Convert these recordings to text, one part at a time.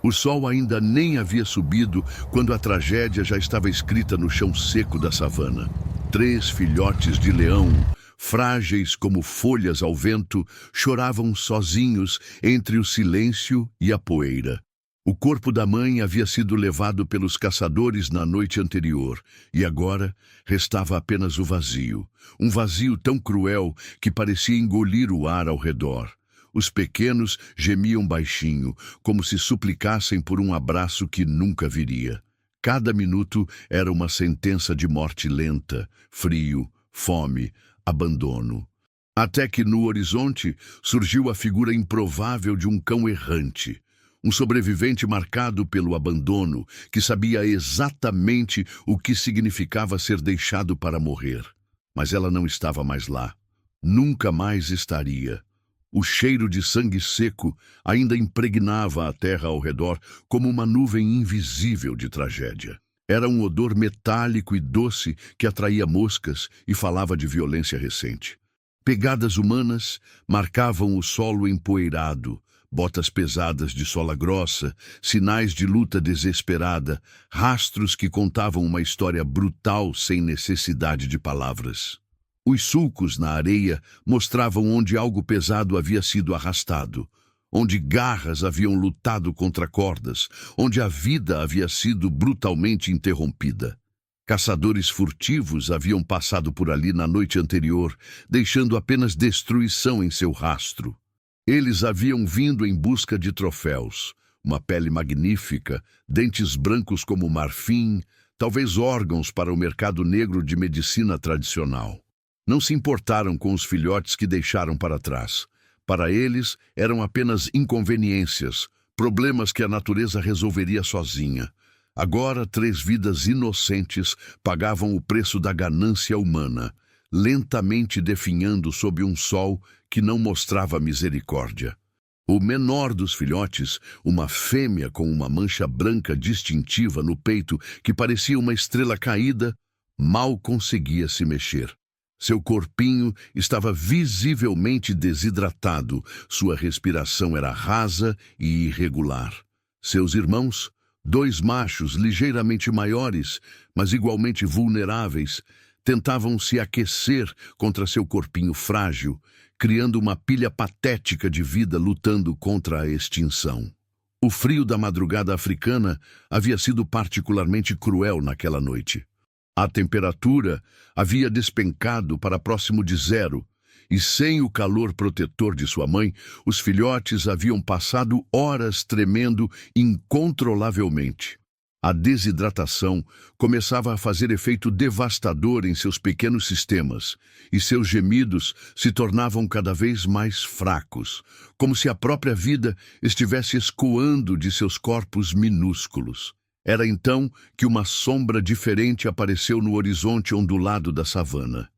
O sol ainda nem havia subido quando a tragédia já estava escrita no chão seco da savana. 3 filhotes de leão, frágeis como folhas ao vento, choravam sozinhos entre o silêncio e a poeira. O corpo da mãe havia sido levado pelos caçadores na noite anterior, e agora restava apenas o vazio. Um vazio tão cruel que parecia engolir o ar ao redor. Os pequenos gemiam baixinho, como se suplicassem por um abraço que nunca viria. Cada minuto era uma sentença de morte lenta, frio, fome, abandono. Até que no horizonte surgiu a figura improvável de um cão errante. Um sobrevivente marcado pelo abandono, que sabia exatamente o que significava ser deixado para morrer. Mas ela não estava mais lá. Nunca mais estaria. O cheiro de sangue seco ainda impregnava a terra ao redor como uma nuvem invisível de tragédia. Era um odor metálico e doce que atraía moscas e falava de violência recente. Pegadas humanas marcavam o solo empoeirado, botas pesadas de sola grossa, sinais de luta desesperada, rastros que contavam uma história brutal sem necessidade de palavras. Os sulcos na areia mostravam onde algo pesado havia sido arrastado, onde garras haviam lutado contra cordas, onde a vida havia sido brutalmente interrompida. Caçadores furtivos haviam passado por ali na noite anterior, deixando apenas destruição em seu rastro. Eles haviam vindo em busca de troféus, uma pele magnífica, dentes brancos como marfim, talvez órgãos para o mercado negro de medicina tradicional. Não se importaram com os filhotes que deixaram para trás. Para eles, eram apenas inconveniências, problemas que a natureza resolveria sozinha. Agora, 3 vidas inocentes pagavam o preço da ganância humana, lentamente definhando sob um sol que não mostrava misericórdia. O menor dos filhotes, uma fêmea com uma mancha branca distintiva no peito que parecia uma estrela caída, mal conseguia se mexer. Seu corpinho estava visivelmente desidratado, sua respiração era rasa e irregular. Seus irmãos, 2 machos ligeiramente maiores, mas igualmente vulneráveis, tentavam se aquecer contra seu corpinho frágil, criando uma pilha patética de vida lutando contra a extinção. O frio da madrugada africana havia sido particularmente cruel naquela noite. A temperatura havia despencado para próximo de 0, e sem o calor protetor de sua mãe, os filhotes haviam passado horas tremendo incontrolavelmente. A desidratação começava a fazer efeito devastador em seus pequenos sistemas, e seus gemidos se tornavam cada vez mais fracos, como se a própria vida estivesse escoando de seus corpos minúsculos. Era então que uma sombra diferente apareceu no horizonte ondulado da savana.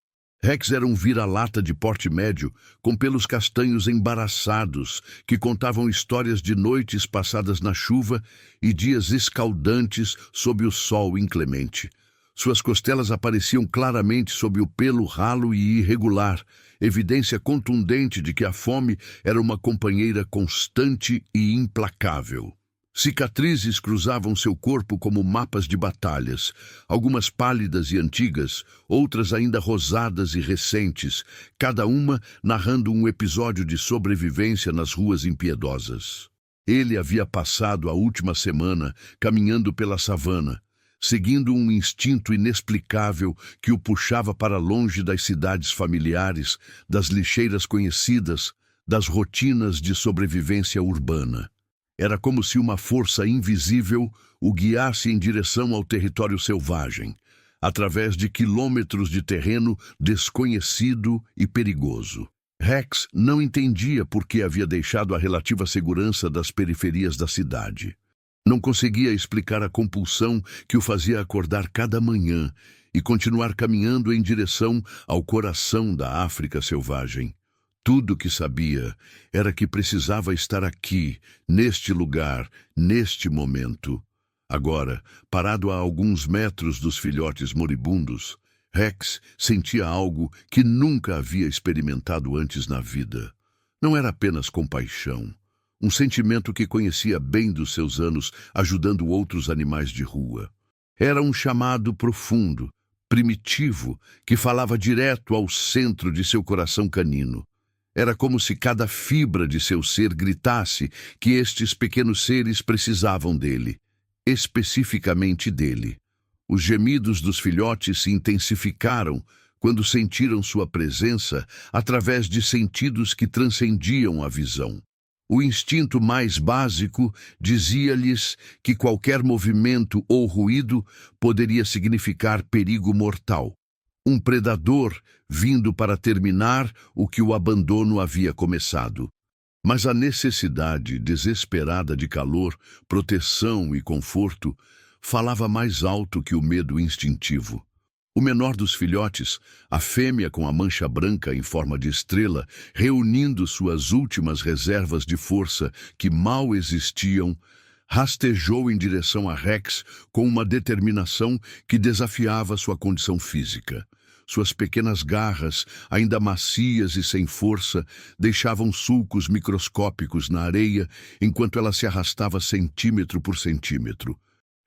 Rex era um vira-lata de porte médio, com pelos castanhos embaraçados, que contavam histórias de noites passadas na chuva e dias escaldantes sob o sol inclemente. Suas costelas apareciam claramente sob o pelo ralo e irregular, evidência contundente de que a fome era uma companheira constante e implacável. Cicatrizes cruzavam seu corpo como mapas de batalhas, algumas pálidas e antigas, outras ainda rosadas e recentes, cada uma narrando um episódio de sobrevivência nas ruas impiedosas. Ele havia passado a última semana caminhando pela savana, seguindo um instinto inexplicável que o puxava para longe das cidades familiares, das lixeiras conhecidas, das rotinas de sobrevivência urbana. Era como se uma força invisível o guiasse em direção ao território selvagem, através de quilômetros de terreno desconhecido e perigoso. Rex não entendia por que havia deixado a relativa segurança das periferias da cidade. Não conseguia explicar a compulsão que o fazia acordar cada manhã e continuar caminhando em direção ao coração da África selvagem. Tudo o que sabia era que precisava estar aqui, neste lugar, neste momento. Agora, parado a alguns metros dos filhotes moribundos, Rex sentia algo que nunca havia experimentado antes na vida. Não era apenas compaixão. um sentimento que conhecia bem dos seus anos ajudando outros animais de rua. Era um chamado profundo, primitivo, que falava direto ao centro de seu coração canino. Era como se cada fibra de seu ser gritasse que estes pequenos seres precisavam dele, especificamente dele. Os gemidos dos filhotes se intensificaram quando sentiram sua presença através de sentidos que transcendiam a visão. O instinto mais básico dizia-lhes que qualquer movimento ou ruído poderia significar perigo mortal. Um predador vindo para terminar o que o abandono havia começado. Mas a necessidade desesperada de calor, proteção e conforto falava mais alto que o medo instintivo. O menor dos filhotes, a fêmea com a mancha branca em forma de estrela, reunindo suas últimas reservas de força que mal existiam, rastejou em direção a Rex com uma determinação que desafiava sua condição física. Suas pequenas garras, ainda macias e sem força, deixavam sulcos microscópicos na areia enquanto ela se arrastava centímetro por centímetro.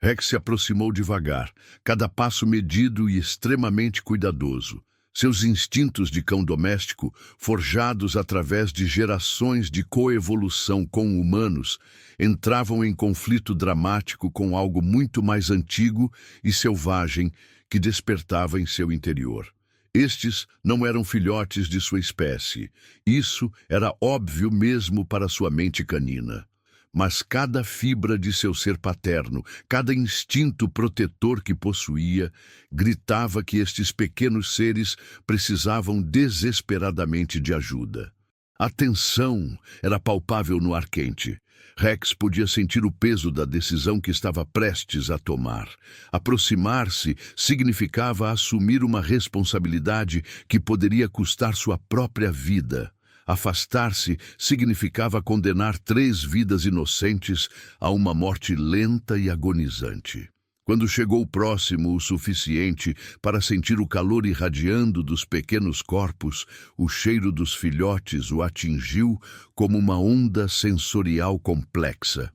Rex se aproximou devagar, cada passo medido e extremamente cuidadoso. Seus instintos de cão doméstico, forjados através de gerações de coevolução com humanos, entravam em conflito dramático com algo muito mais antigo e selvagem que despertava em seu interior. Estes não eram filhotes de sua espécie. Isso era óbvio mesmo para sua mente canina. Mas cada fibra de seu ser paterno, cada instinto protetor que possuía, gritava que estes pequenos seres precisavam desesperadamente de ajuda. A tensão era palpável no ar quente. Rex podia sentir o peso da decisão que estava prestes a tomar. Aproximar-se significava assumir uma responsabilidade que poderia custar sua própria vida. Afastar-se significava condenar 3 vidas inocentes a uma morte lenta e agonizante. Quando chegou próximo o suficiente para sentir o calor irradiando dos pequenos corpos, o cheiro dos filhotes o atingiu como uma onda sensorial complexa.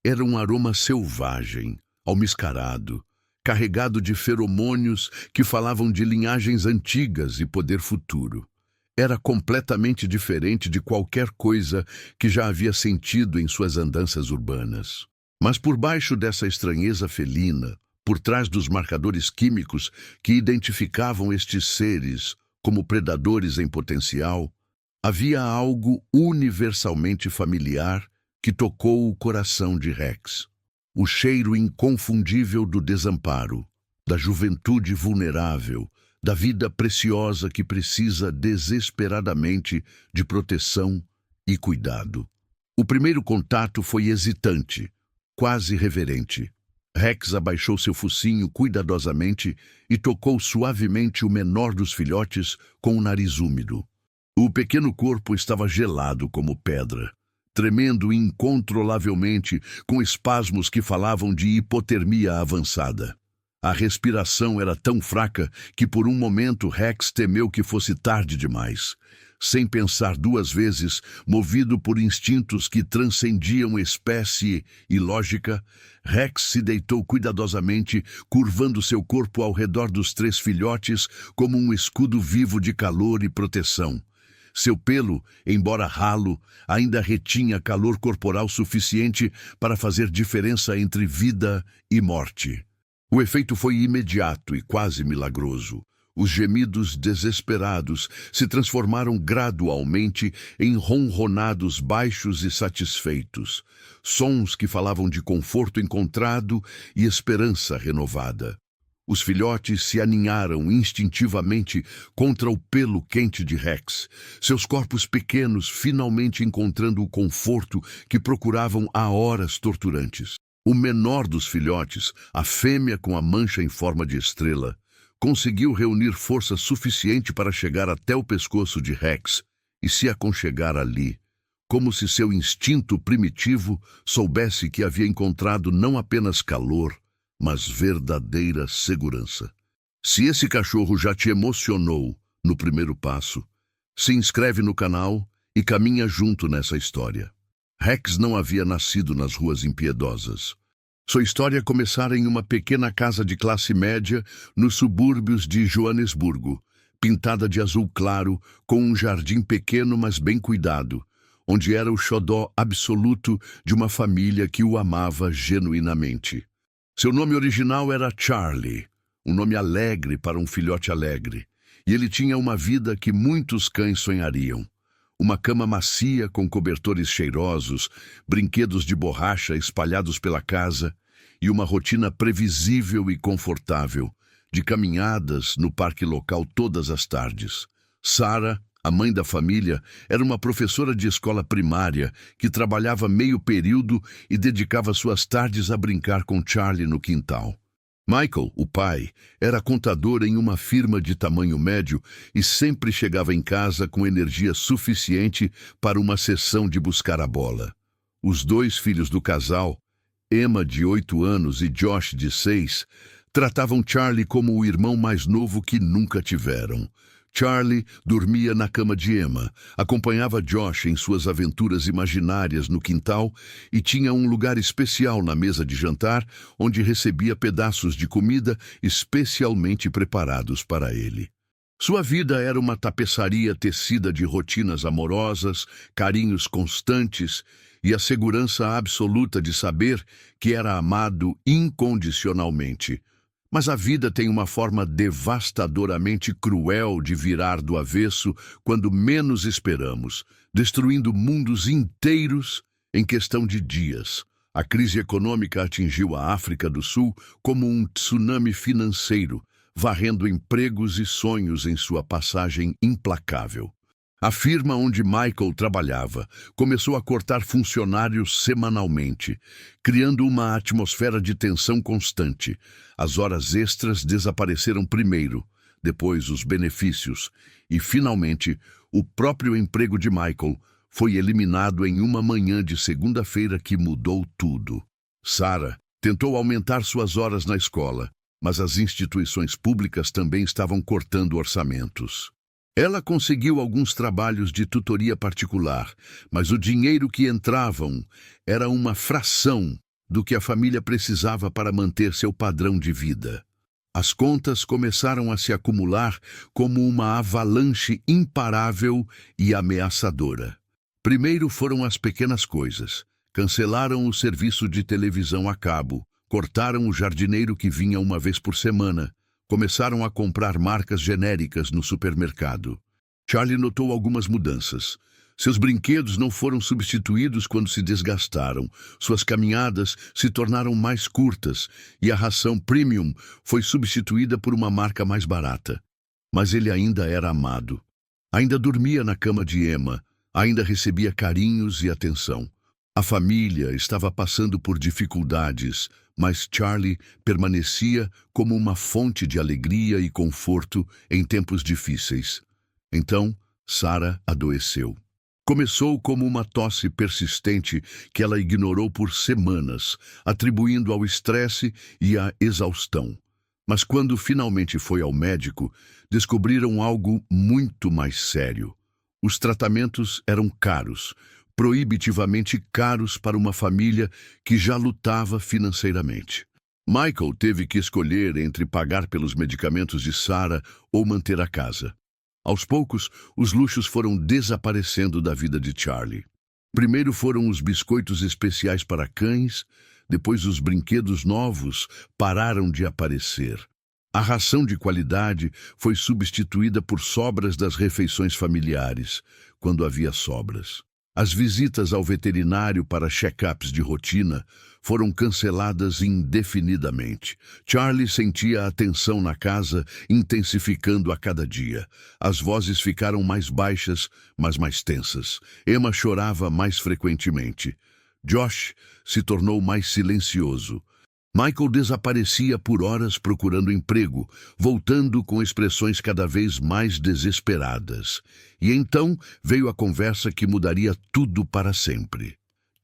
Era um aroma selvagem, almiscarado, carregado de feromônios que falavam de linhagens antigas e poder futuro. Era completamente diferente de qualquer coisa que já havia sentido em suas andanças urbanas. Mas por baixo dessa estranheza felina, por trás dos marcadores químicos que identificavam estes seres como predadores em potencial, havia algo universalmente familiar que tocou o coração de Rex. O cheiro inconfundível do desamparo, da juventude vulnerável, da vida preciosa que precisa desesperadamente de proteção e cuidado. O primeiro contato foi hesitante, quase reverente. Rex abaixou seu focinho cuidadosamente e tocou suavemente o menor dos filhotes com o nariz úmido. O pequeno corpo estava gelado como pedra, tremendo incontrolavelmente com espasmos que falavam de hipotermia avançada. A respiração era tão fraca que por um momento Rex temeu que fosse tarde demais. Sem pensar 2 vezes, movido por instintos que transcendiam espécie e lógica, Rex se deitou cuidadosamente, curvando seu corpo ao redor dos 3 filhotes como um escudo vivo de calor e proteção. Seu pelo, embora ralo, ainda retinha calor corporal suficiente para fazer diferença entre vida e morte. O efeito foi imediato e quase milagroso. Os gemidos desesperados se transformaram gradualmente em ronronados baixos e satisfeitos, sons que falavam de conforto encontrado e esperança renovada. Os filhotes se aninharam instintivamente contra o pelo quente de Rex, seus corpos pequenos finalmente encontrando o conforto que procuravam há horas torturantes. O menor dos filhotes, a fêmea com a mancha em forma de estrela, conseguiu reunir força suficiente para chegar até o pescoço de Rex e se aconchegar ali, como se seu instinto primitivo soubesse que havia encontrado não apenas calor, mas verdadeira segurança. Se esse cachorro já te emocionou no primeiro passo, se inscreve no canal e caminha junto nessa história. Rex não havia nascido nas ruas impiedosas. Sua história começara em uma pequena casa de classe média nos subúrbios de Joanesburgo, pintada de azul claro, com um jardim pequeno mas bem cuidado, onde era o xodó absoluto de uma família que o amava genuinamente. Seu nome original era Charlie, um nome alegre para um filhote alegre, e ele tinha uma vida que muitos cães sonhariam. Uma cama macia com cobertores cheirosos, brinquedos de borracha espalhados pela casa e uma rotina previsível e confortável, de caminhadas no parque local todas as tardes. Sarah, a mãe da família, era uma professora de escola primária que trabalhava meio período e dedicava suas tardes a brincar com Charlie no quintal. Michael, o pai, era contador em uma firma de tamanho médio e sempre chegava em casa com energia suficiente para uma sessão de buscar a bola. Os dois filhos do casal, Emma, de 8 anos, e Josh, de 6, tratavam Charlie como o irmão mais novo que nunca tiveram. Charlie dormia na cama de Emma, acompanhava Josh em suas aventuras imaginárias no quintal e tinha um lugar especial na mesa de jantar, onde recebia pedaços de comida especialmente preparados para ele. Sua vida era uma tapeçaria tecida de rotinas amorosas, carinhos constantes e a segurança absoluta de saber que era amado incondicionalmente. Mas a vida tem uma forma devastadoramente cruel de virar do avesso quando menos esperamos, destruindo mundos inteiros em questão de dias. A crise econômica atingiu a África do Sul como um tsunami financeiro, varrendo empregos e sonhos em sua passagem implacável. A firma onde Michael trabalhava começou a cortar funcionários semanalmente, criando uma atmosfera de tensão constante. As horas extras desapareceram primeiro, depois os benefícios, e, finalmente, o próprio emprego de Michael foi eliminado em uma manhã de segunda-feira que mudou tudo. Sarah tentou aumentar suas horas na escola, mas as instituições públicas também estavam cortando orçamentos. Ela conseguiu alguns trabalhos de tutoria particular, mas o dinheiro que entravam era uma fração do que a família precisava para manter seu padrão de vida. As contas começaram a se acumular como uma avalanche imparável e ameaçadora. Primeiro foram as pequenas coisas. Cancelaram o serviço de televisão a cabo, cortaram o jardineiro que vinha uma vez por semana, começaram a comprar marcas genéricas no supermercado. Charlie notou algumas mudanças. Seus brinquedos não foram substituídos quando se desgastaram, suas caminhadas se tornaram mais curtas e a ração premium foi substituída por uma marca mais barata. Mas ele ainda era amado. Ainda dormia na cama de Emma, ainda recebia carinhos e atenção. A família estava passando por dificuldades, mas Charlie permanecia como uma fonte de alegria e conforto em tempos difíceis. Então, Sarah adoeceu. Começou como uma tosse persistente que ela ignorou por semanas, atribuindo ao estresse e à exaustão. Mas quando finalmente foi ao médico, descobriram algo muito mais sério. Os tratamentos eram caros, proibitivamente caros para uma família que já lutava financeiramente. Michael teve que escolher entre pagar pelos medicamentos de Sarah ou manter a casa. Aos poucos, os luxos foram desaparecendo da vida de Charlie. Primeiro foram os biscoitos especiais para cães, depois os brinquedos novos pararam de aparecer. A ração de qualidade foi substituída por sobras das refeições familiares, quando havia sobras. As visitas ao veterinário para check-ups de rotina foram canceladas indefinidamente. Charlie sentia a tensão na casa intensificando a cada dia. As vozes ficaram mais baixas, mas mais tensas. Emma chorava mais frequentemente. Josh se tornou mais silencioso. Michael desaparecia por horas procurando emprego, voltando com expressões cada vez mais desesperadas. E então veio a conversa que mudaria tudo para sempre.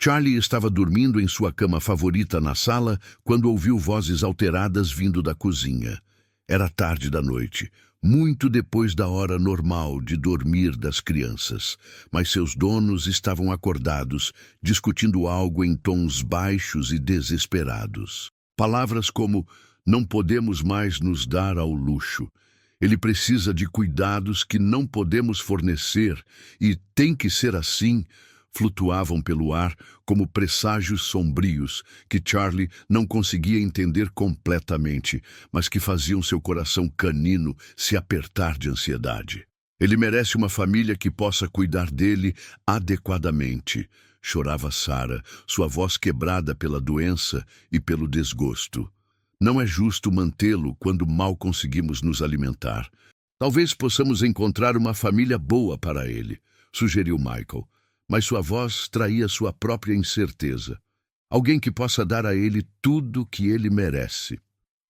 Charlie estava dormindo em sua cama favorita na sala quando ouviu vozes alteradas vindo da cozinha. Era tarde da noite. muito depois da hora normal de dormir das crianças, mas seus donos estavam acordados, discutindo algo em tons baixos e desesperados. Palavras como "não podemos mais nos dar ao luxo", "ele precisa de cuidados que não podemos fornecer e tem que ser assim", flutuavam pelo ar como presságios sombrios que Charlie não conseguia entender completamente, mas que faziam seu coração canino se apertar de ansiedade. Ele merece uma família que possa cuidar dele adequadamente, chorava Sarah, sua voz quebrada pela doença e pelo desgosto. Não é justo mantê-lo quando mal conseguimos nos alimentar. Talvez possamos encontrar uma família boa para ele, sugeriu Michael, mas sua voz traía sua própria incerteza. Alguém que possa dar a ele tudo o que ele merece.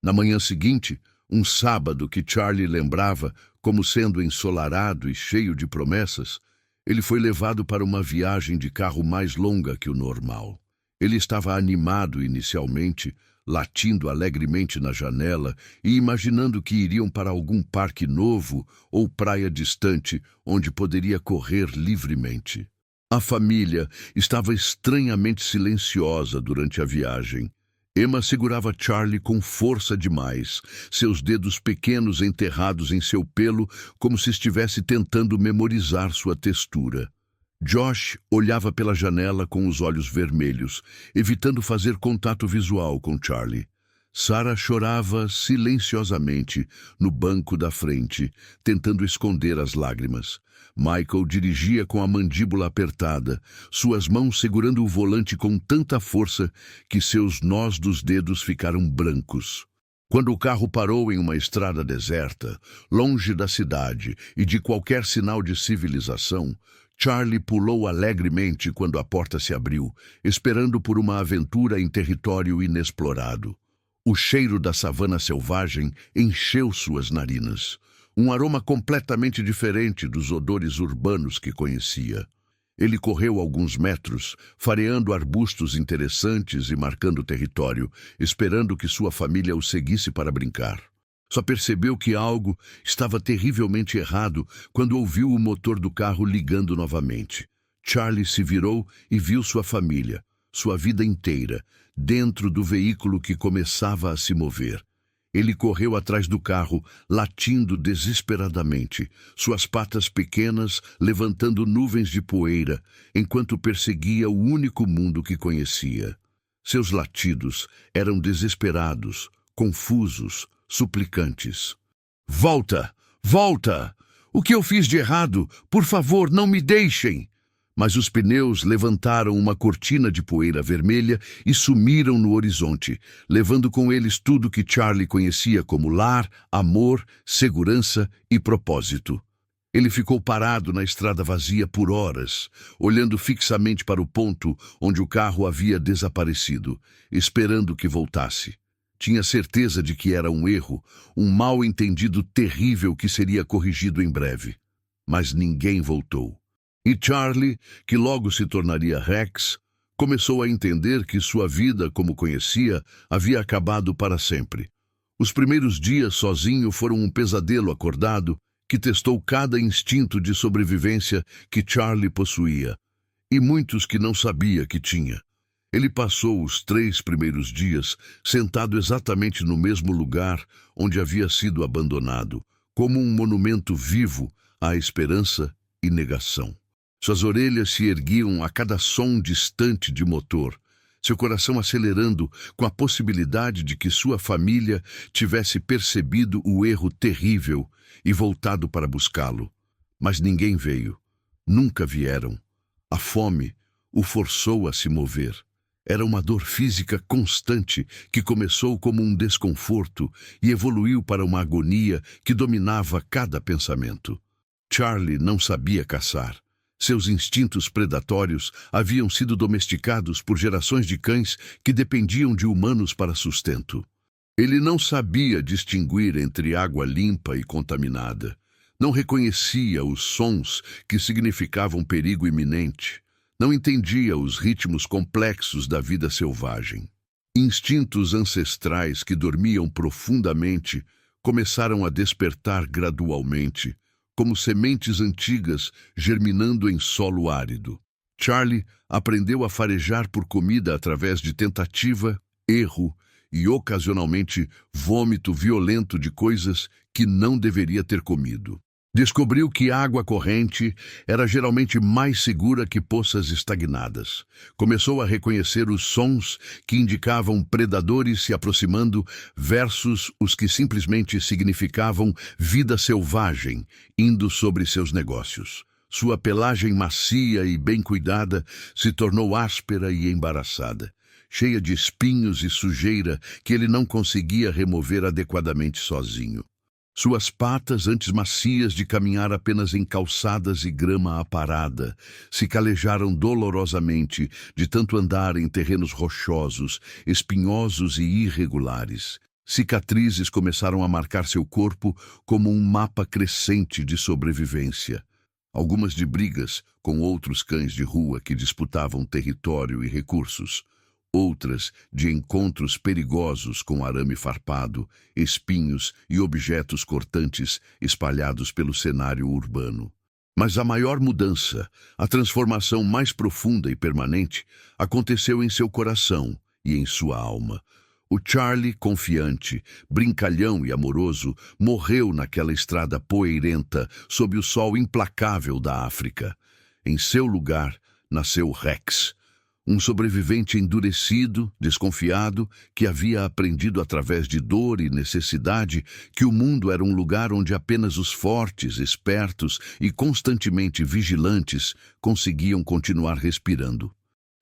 Na manhã seguinte, um sábado que Charlie lembrava como sendo ensolarado e cheio de promessas, ele foi levado para uma viagem de carro mais longa que o normal. Ele estava animado inicialmente, latindo alegremente na janela e imaginando que iriam para algum parque novo ou praia distante onde poderia correr livremente. A família estava estranhamente silenciosa durante a viagem. Emma segurava Charlie com força demais, seus dedos pequenos enterrados em seu pelo como se estivesse tentando memorizar sua textura. Josh olhava pela janela com os olhos vermelhos, evitando fazer contato visual com Charlie. Sarah chorava silenciosamente no banco da frente, tentando esconder as lágrimas. Michael dirigia com a mandíbula apertada, suas mãos segurando o volante com tanta força que seus nós dos dedos ficaram brancos. Quando o carro parou em uma estrada deserta, longe da cidade e de qualquer sinal de civilização, Charlie pulou alegremente quando a porta se abriu, esperando por uma aventura em território inexplorado. O cheiro da savana selvagem encheu suas narinas, um aroma completamente diferente dos odores urbanos que conhecia. Ele correu alguns metros, fareando arbustos interessantes e marcando território, esperando que sua família o seguisse para brincar. Só percebeu que algo estava terrivelmente errado quando ouviu o motor do carro ligando novamente. Charlie se virou e viu sua família, sua vida inteira, dentro do veículo que começava a se mover. Ele correu atrás do carro, latindo desesperadamente, suas patas pequenas levantando nuvens de poeira, enquanto perseguia o único mundo que conhecia. Seus latidos eram desesperados, confusos, suplicantes. "Volta! Volta! O que eu fiz de errado? Por favor, não me deixem!" Mas os pneus levantaram uma cortina de poeira vermelha e sumiram no horizonte, levando com eles tudo que Charlie conhecia como lar, amor, segurança e propósito. Ele ficou parado na estrada vazia por horas, olhando fixamente para o ponto onde o carro havia desaparecido, esperando que voltasse. Tinha certeza de que era um erro, um mal-entendido terrível que seria corrigido em breve. Mas ninguém voltou. E Charlie, que logo se tornaria Rex, começou a entender que sua vida, como conhecia, havia acabado para sempre. Os primeiros dias sozinho foram um pesadelo acordado que testou cada instinto de sobrevivência que Charlie possuía, e muitos que não sabia que tinha. Ele passou os 3 primeiros dias sentado exatamente no mesmo lugar onde havia sido abandonado, como um monumento vivo à esperança e negação. Suas orelhas se erguiam a cada som distante de motor, seu coração acelerando com a possibilidade de que sua família tivesse percebido o erro terrível e voltado para buscá-lo. Mas ninguém veio. Nunca vieram. A fome o forçou a se mover. Era uma dor física constante que começou como um desconforto e evoluiu para uma agonia que dominava cada pensamento. Charlie não sabia caçar. Seus instintos predatórios haviam sido domesticados por gerações de cães que dependiam de humanos para sustento. Ele não sabia distinguir entre água limpa e contaminada. Não reconhecia os sons que significavam perigo iminente. Não entendia os ritmos complexos da vida selvagem. Instintos ancestrais que dormiam profundamente começaram a despertar gradualmente, como sementes antigas germinando em solo árido. Charlie aprendeu a farejar por comida através de tentativa, erro e, ocasionalmente, vômito violento de coisas que não deveria ter comido. Descobriu que água corrente era geralmente mais segura que poças estagnadas. Começou a reconhecer os sons que indicavam predadores se aproximando versus os que simplesmente significavam vida selvagem indo sobre seus negócios. Sua pelagem macia e bem cuidada se tornou áspera e embaraçada, cheia de espinhos e sujeira que ele não conseguia remover adequadamente sozinho. Suas patas, antes macias de caminhar apenas em calçadas e grama aparada, se calejaram dolorosamente de tanto andar em terrenos rochosos, espinhosos e irregulares. Cicatrizes começaram a marcar seu corpo como um mapa crescente de sobrevivência. Algumas de brigas com outros cães de rua que disputavam território e recursos. Outras de encontros perigosos com arame farpado, espinhos e objetos cortantes espalhados pelo cenário urbano. Mas a maior mudança, a transformação mais profunda e permanente, aconteceu em seu coração e em sua alma. O Charlie, confiante, brincalhão e amoroso, morreu naquela estrada poeirenta sob o sol implacável da África. Em seu lugar, nasceu Rex, um sobrevivente endurecido, desconfiado, que havia aprendido através de dor e necessidade que o mundo era um lugar onde apenas os fortes, espertos e constantemente vigilantes conseguiam continuar respirando.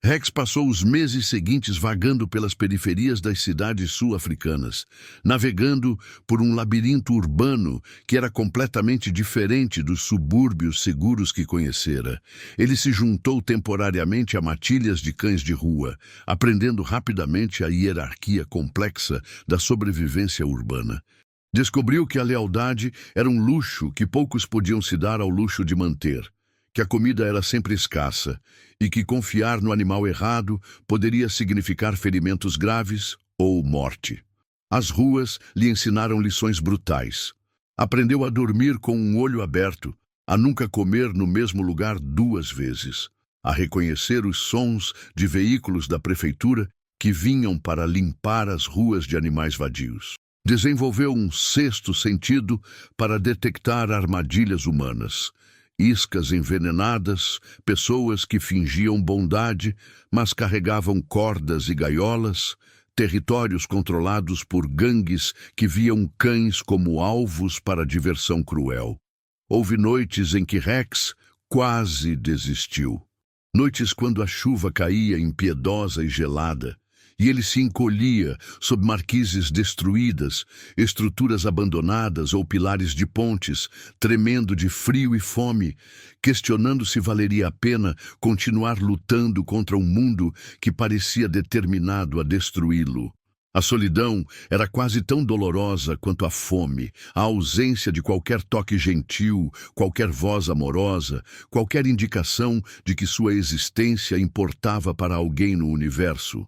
Rex passou os meses seguintes vagando pelas periferias das cidades sul-africanas, navegando por um labirinto urbano que era completamente diferente dos subúrbios seguros que conhecera. Ele se juntou temporariamente a matilhas de cães de rua, aprendendo rapidamente a hierarquia complexa da sobrevivência urbana. Descobriu que a lealdade era um luxo que poucos podiam se dar ao luxo de manter, que a comida era sempre escassa e que confiar no animal errado poderia significar ferimentos graves ou morte. As ruas lhe ensinaram lições brutais. Aprendeu a dormir com um olho aberto, a nunca comer no mesmo lugar 2 vezes, a reconhecer os sons de veículos da prefeitura que vinham para limpar as ruas de animais vadios. Desenvolveu um 6º sentido para detectar armadilhas humanas. Iscas envenenadas, pessoas que fingiam bondade, mas carregavam cordas e gaiolas, territórios controlados por gangues que viam cães como alvos para diversão cruel. Houve noites em que Rex quase desistiu. Noites quando a chuva caía impiedosa e gelada, e ele se encolhia sob marquises destruídas, estruturas abandonadas ou pilares de pontes, tremendo de frio e fome, questionando se valeria a pena continuar lutando contra um mundo que parecia determinado a destruí-lo. A solidão era quase tão dolorosa quanto a fome, a ausência de qualquer toque gentil, qualquer voz amorosa, qualquer indicação de que sua existência importava para alguém no universo.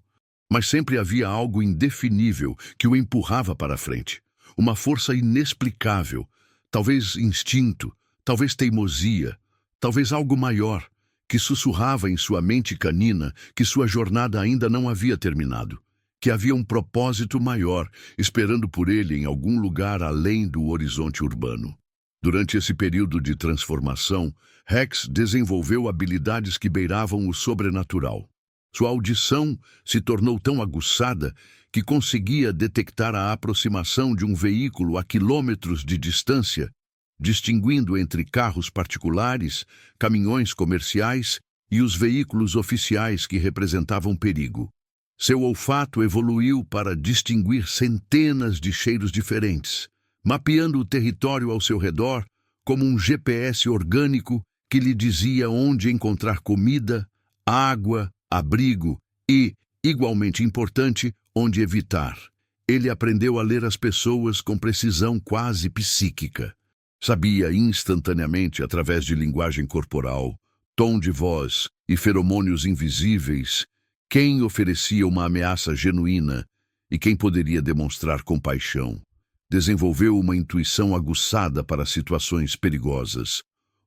Mas sempre havia algo indefinível que o empurrava para a frente. Uma força inexplicável, talvez instinto, talvez teimosia, talvez algo maior, que sussurrava em sua mente canina que sua jornada ainda não havia terminado, que havia um propósito maior esperando por ele em algum lugar além do horizonte urbano. Durante esse período de transformação, Rex desenvolveu habilidades que beiravam o sobrenatural. Sua audição se tornou tão aguçada que conseguia detectar a aproximação de um veículo a quilômetros de distância, distinguindo entre carros particulares, caminhões comerciais e os veículos oficiais que representavam perigo. Seu olfato evoluiu para distinguir centenas de cheiros diferentes, mapeando o território ao seu redor como um GPS orgânico que lhe dizia onde encontrar comida, água, abrigo e, igualmente importante, onde evitar. Ele aprendeu a ler as pessoas com precisão quase psíquica. Sabia instantaneamente, através de linguagem corporal, tom de voz e feromônios invisíveis, quem oferecia uma ameaça genuína e quem poderia demonstrar compaixão. Desenvolveu uma intuição aguçada para situações perigosas,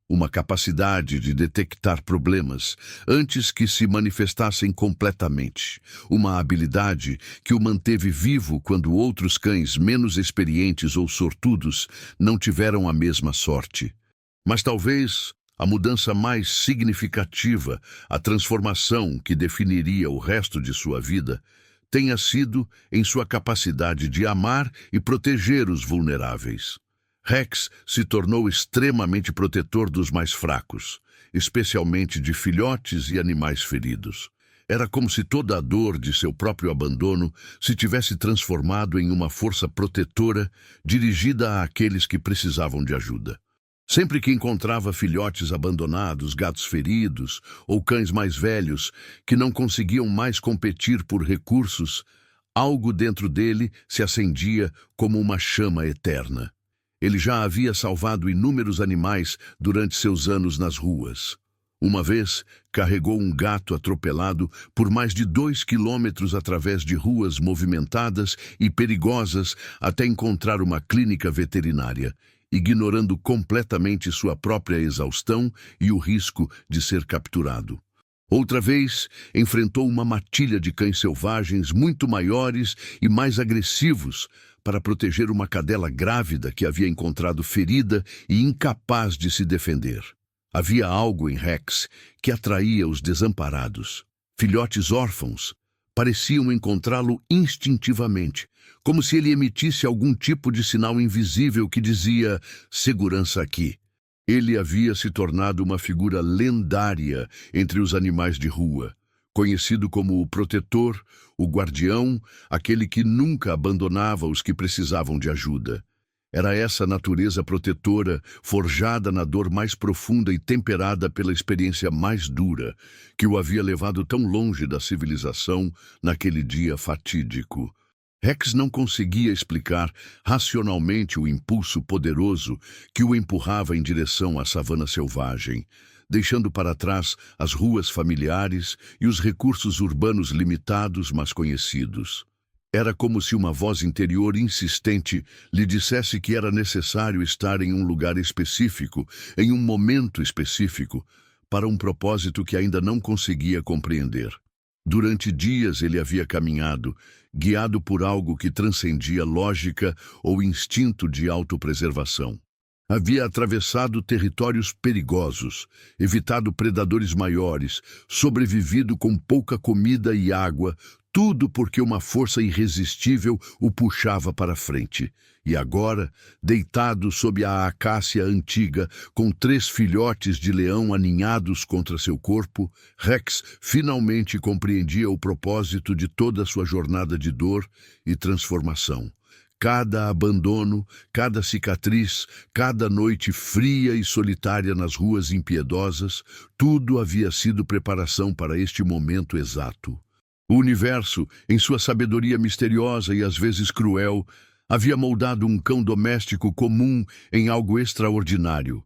uma capacidade de detectar problemas antes que se manifestassem completamente, uma habilidade que o manteve vivo quando outros cães menos experientes ou sortudos não tiveram a mesma sorte. Mas talvez a mudança mais significativa, a transformação que definiria o resto de sua vida, tenha sido em sua capacidade de amar e proteger os vulneráveis. Rex se tornou extremamente protetor dos mais fracos, especialmente de filhotes e animais feridos. Era como se toda a dor de seu próprio abandono se tivesse transformado em uma força protetora dirigida àqueles que precisavam de ajuda. Sempre que encontrava filhotes abandonados, gatos feridos ou cães mais velhos que não conseguiam mais competir por recursos, algo dentro dele se acendia como uma chama eterna. Ele já havia salvado inúmeros animais durante seus anos nas ruas. Uma vez, carregou um gato atropelado por mais de 2 quilômetros através de ruas movimentadas e perigosas até encontrar uma clínica veterinária, ignorando completamente sua própria exaustão e o risco de ser capturado. Outra vez, enfrentou uma matilha de cães selvagens muito maiores e mais agressivos para proteger uma cadela grávida que havia encontrado ferida e incapaz de se defender. Havia algo em Rex que atraía os desamparados. Filhotes órfãos pareciam encontrá-lo instintivamente, como se ele emitisse algum tipo de sinal invisível que dizia segurança aqui. Ele havia se tornado uma figura lendária entre os animais de rua, conhecido como o protetor, o guardião, aquele que nunca abandonava os que precisavam de ajuda. Era essa natureza protetora, forjada na dor mais profunda e temperada pela experiência mais dura, que o havia levado tão longe da civilização naquele dia fatídico. Rex não conseguia explicar racionalmente o impulso poderoso que o empurrava em direção à savana selvagem, deixando para trás as ruas familiares e os recursos urbanos limitados, mas conhecidos. Era como se uma voz interior insistente lhe dissesse que era necessário estar em um lugar específico, em um momento específico, para um propósito que ainda não conseguia compreender. Durante dias ele havia caminhado, guiado por algo que transcendia lógica ou instinto de autopreservação. Havia atravessado territórios perigosos, evitado predadores maiores, sobrevivido com pouca comida e água, tudo porque uma força irresistível o puxava para frente. E agora, deitado sob a acácia antiga, com 3 filhotes de leão aninhados contra seu corpo, Rex finalmente compreendia o propósito de toda a sua jornada de dor e transformação. Cada abandono, cada cicatriz, cada noite fria e solitária nas ruas impiedosas, tudo havia sido preparação para este momento exato. O universo, em sua sabedoria misteriosa e às vezes cruel, havia moldado um cão doméstico comum em algo extraordinário.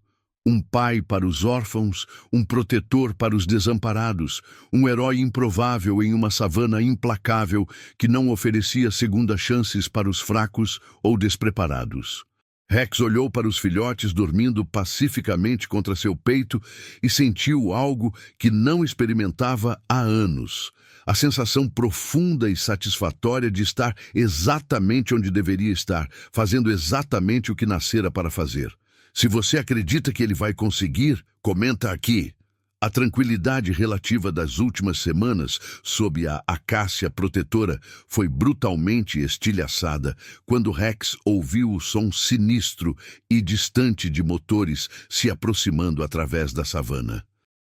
Um pai para os órfãos, um protetor para os desamparados, um herói improvável em uma savana implacável que não oferecia segundas chances para os fracos ou despreparados. Rex olhou para os filhotes dormindo pacificamente contra seu peito e sentiu algo que não experimentava há anos. A sensação profunda e satisfatória de estar exatamente onde deveria estar, fazendo exatamente o que nascera para fazer. Se você acredita que ele vai conseguir, comenta aqui. A tranquilidade relativa das últimas semanas sob a acácia protetora foi brutalmente estilhaçada quando Rex ouviu o som sinistro e distante de motores se aproximando através da savana.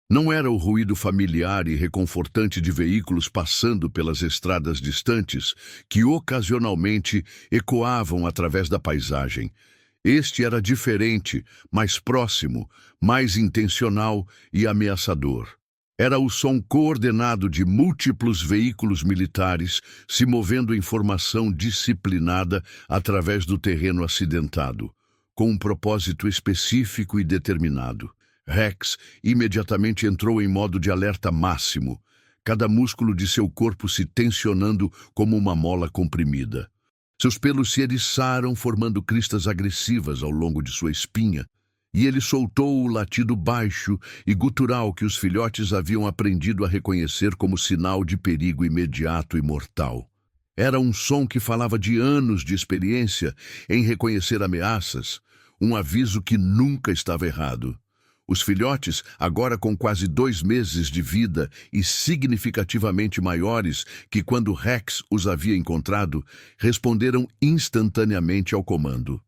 Não era o ruído familiar e reconfortante de veículos passando pelas estradas distantes que ocasionalmente ecoavam através da paisagem. Este era diferente, mais próximo, mais intencional e ameaçador. Era o som coordenado de múltiplos veículos militares se movendo em formação disciplinada através do terreno acidentado, com um propósito específico e determinado. Rex imediatamente entrou em modo de alerta máximo, cada músculo de seu corpo se tensionando como uma mola comprimida. Seus pelos se eriçaram, formando cristas agressivas ao longo de sua espinha, e ele soltou o latido baixo e gutural que os filhotes haviam aprendido a reconhecer como sinal de perigo imediato e mortal. Era um som que falava de anos de experiência em reconhecer ameaças, um aviso que nunca estava errado. Os filhotes, agora com quase 2 meses de vida e significativamente maiores que quando Rex os havia encontrado, responderam instantaneamente ao comando.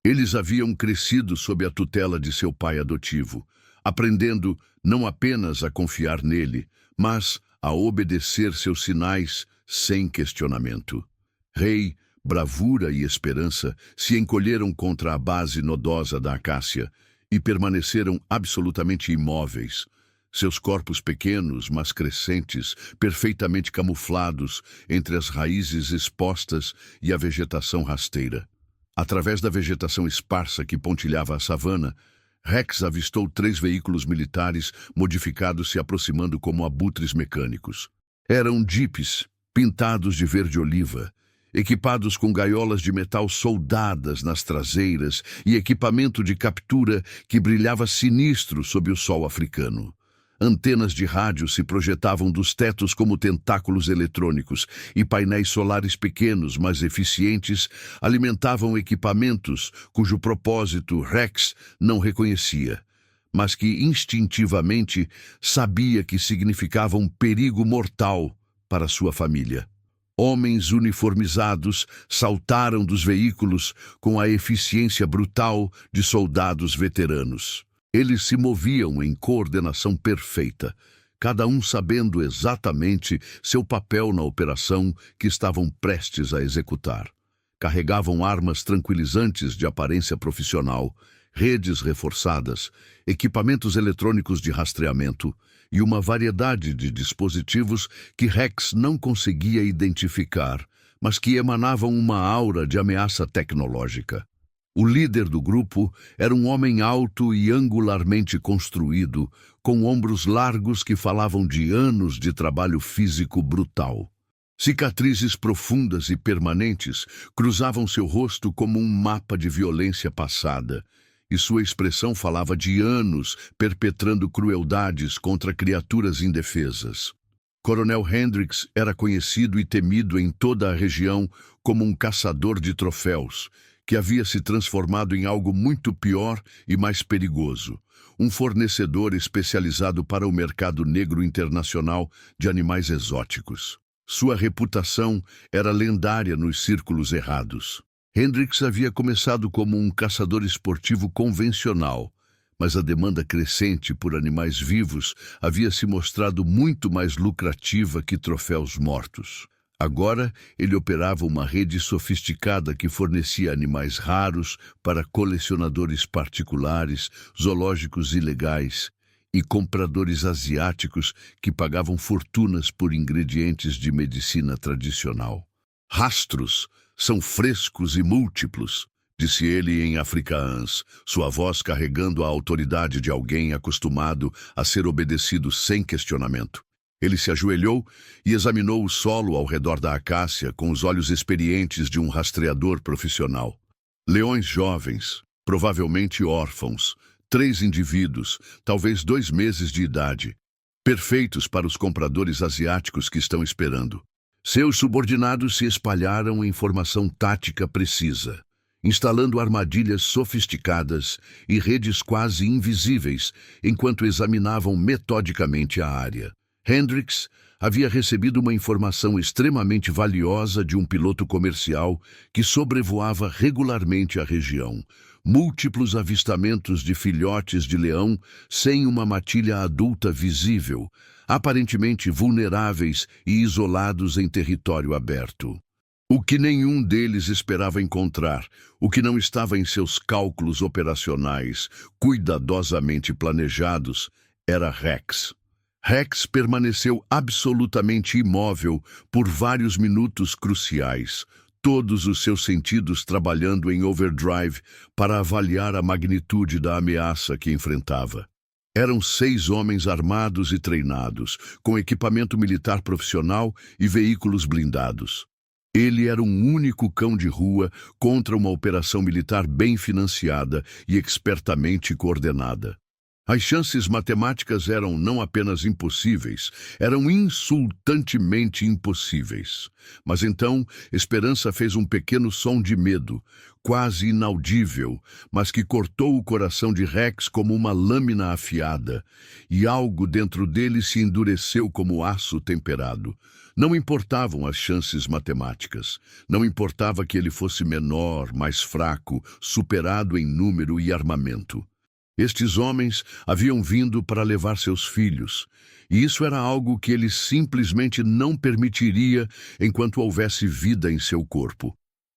Eles haviam crescido sob a tutela de seu pai adotivo, aprendendo não apenas a confiar nele, mas a obedecer seus sinais sem questionamento. Rei, bravura e esperança se encolheram contra a base nodosa da acácia e permaneceram absolutamente imóveis. Seus corpos pequenos, mas crescentes, perfeitamente camuflados entre as raízes expostas e a vegetação rasteira. Através da vegetação esparsa que pontilhava a savana, Rex avistou 3 veículos militares modificados se aproximando como abutres mecânicos. Eram jipes, pintados de verde-oliva, equipados com gaiolas de metal soldadas nas traseiras e equipamento de captura que brilhava sinistro sob o sol africano. Antenas de rádio se projetavam dos tetos como tentáculos eletrônicos e painéis solares pequenos, mas eficientes, alimentavam equipamentos cujo propósito Rex não reconhecia, mas que instintivamente sabia que significavam perigo mortal para sua família. Homens uniformizados saltaram dos veículos com a eficiência brutal de soldados veteranos. Eles se moviam em coordenação perfeita, cada um sabendo exatamente seu papel na operação que estavam prestes a executar. Carregavam armas tranquilizantes de aparência profissional, redes reforçadas, equipamentos eletrônicos de rastreamento e uma variedade de dispositivos que Rex não conseguia identificar, mas que emanavam uma aura de ameaça tecnológica. O líder do grupo era um homem alto e angularmente construído, com ombros largos que falavam de anos de trabalho físico brutal. Cicatrizes profundas e permanentes cruzavam seu rosto como um mapa de violência passada, e sua expressão falava de anos perpetrando crueldades contra criaturas indefesas. Coronel Hendricks era conhecido e temido em toda a região como um caçador de troféus, que havia se transformado em algo muito pior e mais perigoso, um fornecedor especializado para o mercado negro internacional de animais exóticos. Sua reputação era lendária nos círculos errados. Hendricks havia começado como um caçador esportivo convencional, mas a demanda crescente por animais vivos havia se mostrado muito mais lucrativa que troféus mortos. Agora, ele operava uma rede sofisticada que fornecia animais raros para colecionadores particulares, zoológicos ilegais e compradores asiáticos que pagavam fortunas por ingredientes de medicina tradicional. Rastros são frescos e múltiplos, disse ele em afrikaans, sua voz carregando a autoridade de alguém acostumado a ser obedecido sem questionamento. Ele se ajoelhou e examinou o solo ao redor da acácia com os olhos experientes de um rastreador profissional. Leões jovens, provavelmente órfãos, 3 indivíduos, talvez 2 meses de idade, perfeitos para os compradores asiáticos que estão esperando. Seus subordinados se espalharam em formação tática precisa, instalando armadilhas sofisticadas e redes quase invisíveis enquanto examinavam metodicamente a área. Hendricks havia recebido uma informação extremamente valiosa de um piloto comercial que sobrevoava regularmente a região. Múltiplos avistamentos de filhotes de leão sem uma matilha adulta visível, aparentemente vulneráveis e isolados em território aberto. O que nenhum deles esperava encontrar, o que não estava em seus cálculos operacionais, cuidadosamente planejados, era Rex. Rex permaneceu absolutamente imóvel por vários minutos cruciais, todos os seus sentidos trabalhando em overdrive para avaliar a magnitude da ameaça que enfrentava. Eram 6 homens armados e treinados, com equipamento militar profissional e veículos blindados. Ele era um único cão de rua contra uma operação militar bem financiada e expertamente coordenada. As chances matemáticas eram não apenas impossíveis, eram insultantemente impossíveis. Mas então, Esperança fez um pequeno som de medo, quase inaudível, mas que cortou o coração de Rex como uma lâmina afiada, e algo dentro dele se endureceu como aço temperado. Não importavam as chances matemáticas. Não importava que ele fosse menor, mais fraco, superado em número e armamento. Estes homens haviam vindo para levar seus filhos, e isso era algo que ele simplesmente não permitiria enquanto houvesse vida em seu corpo.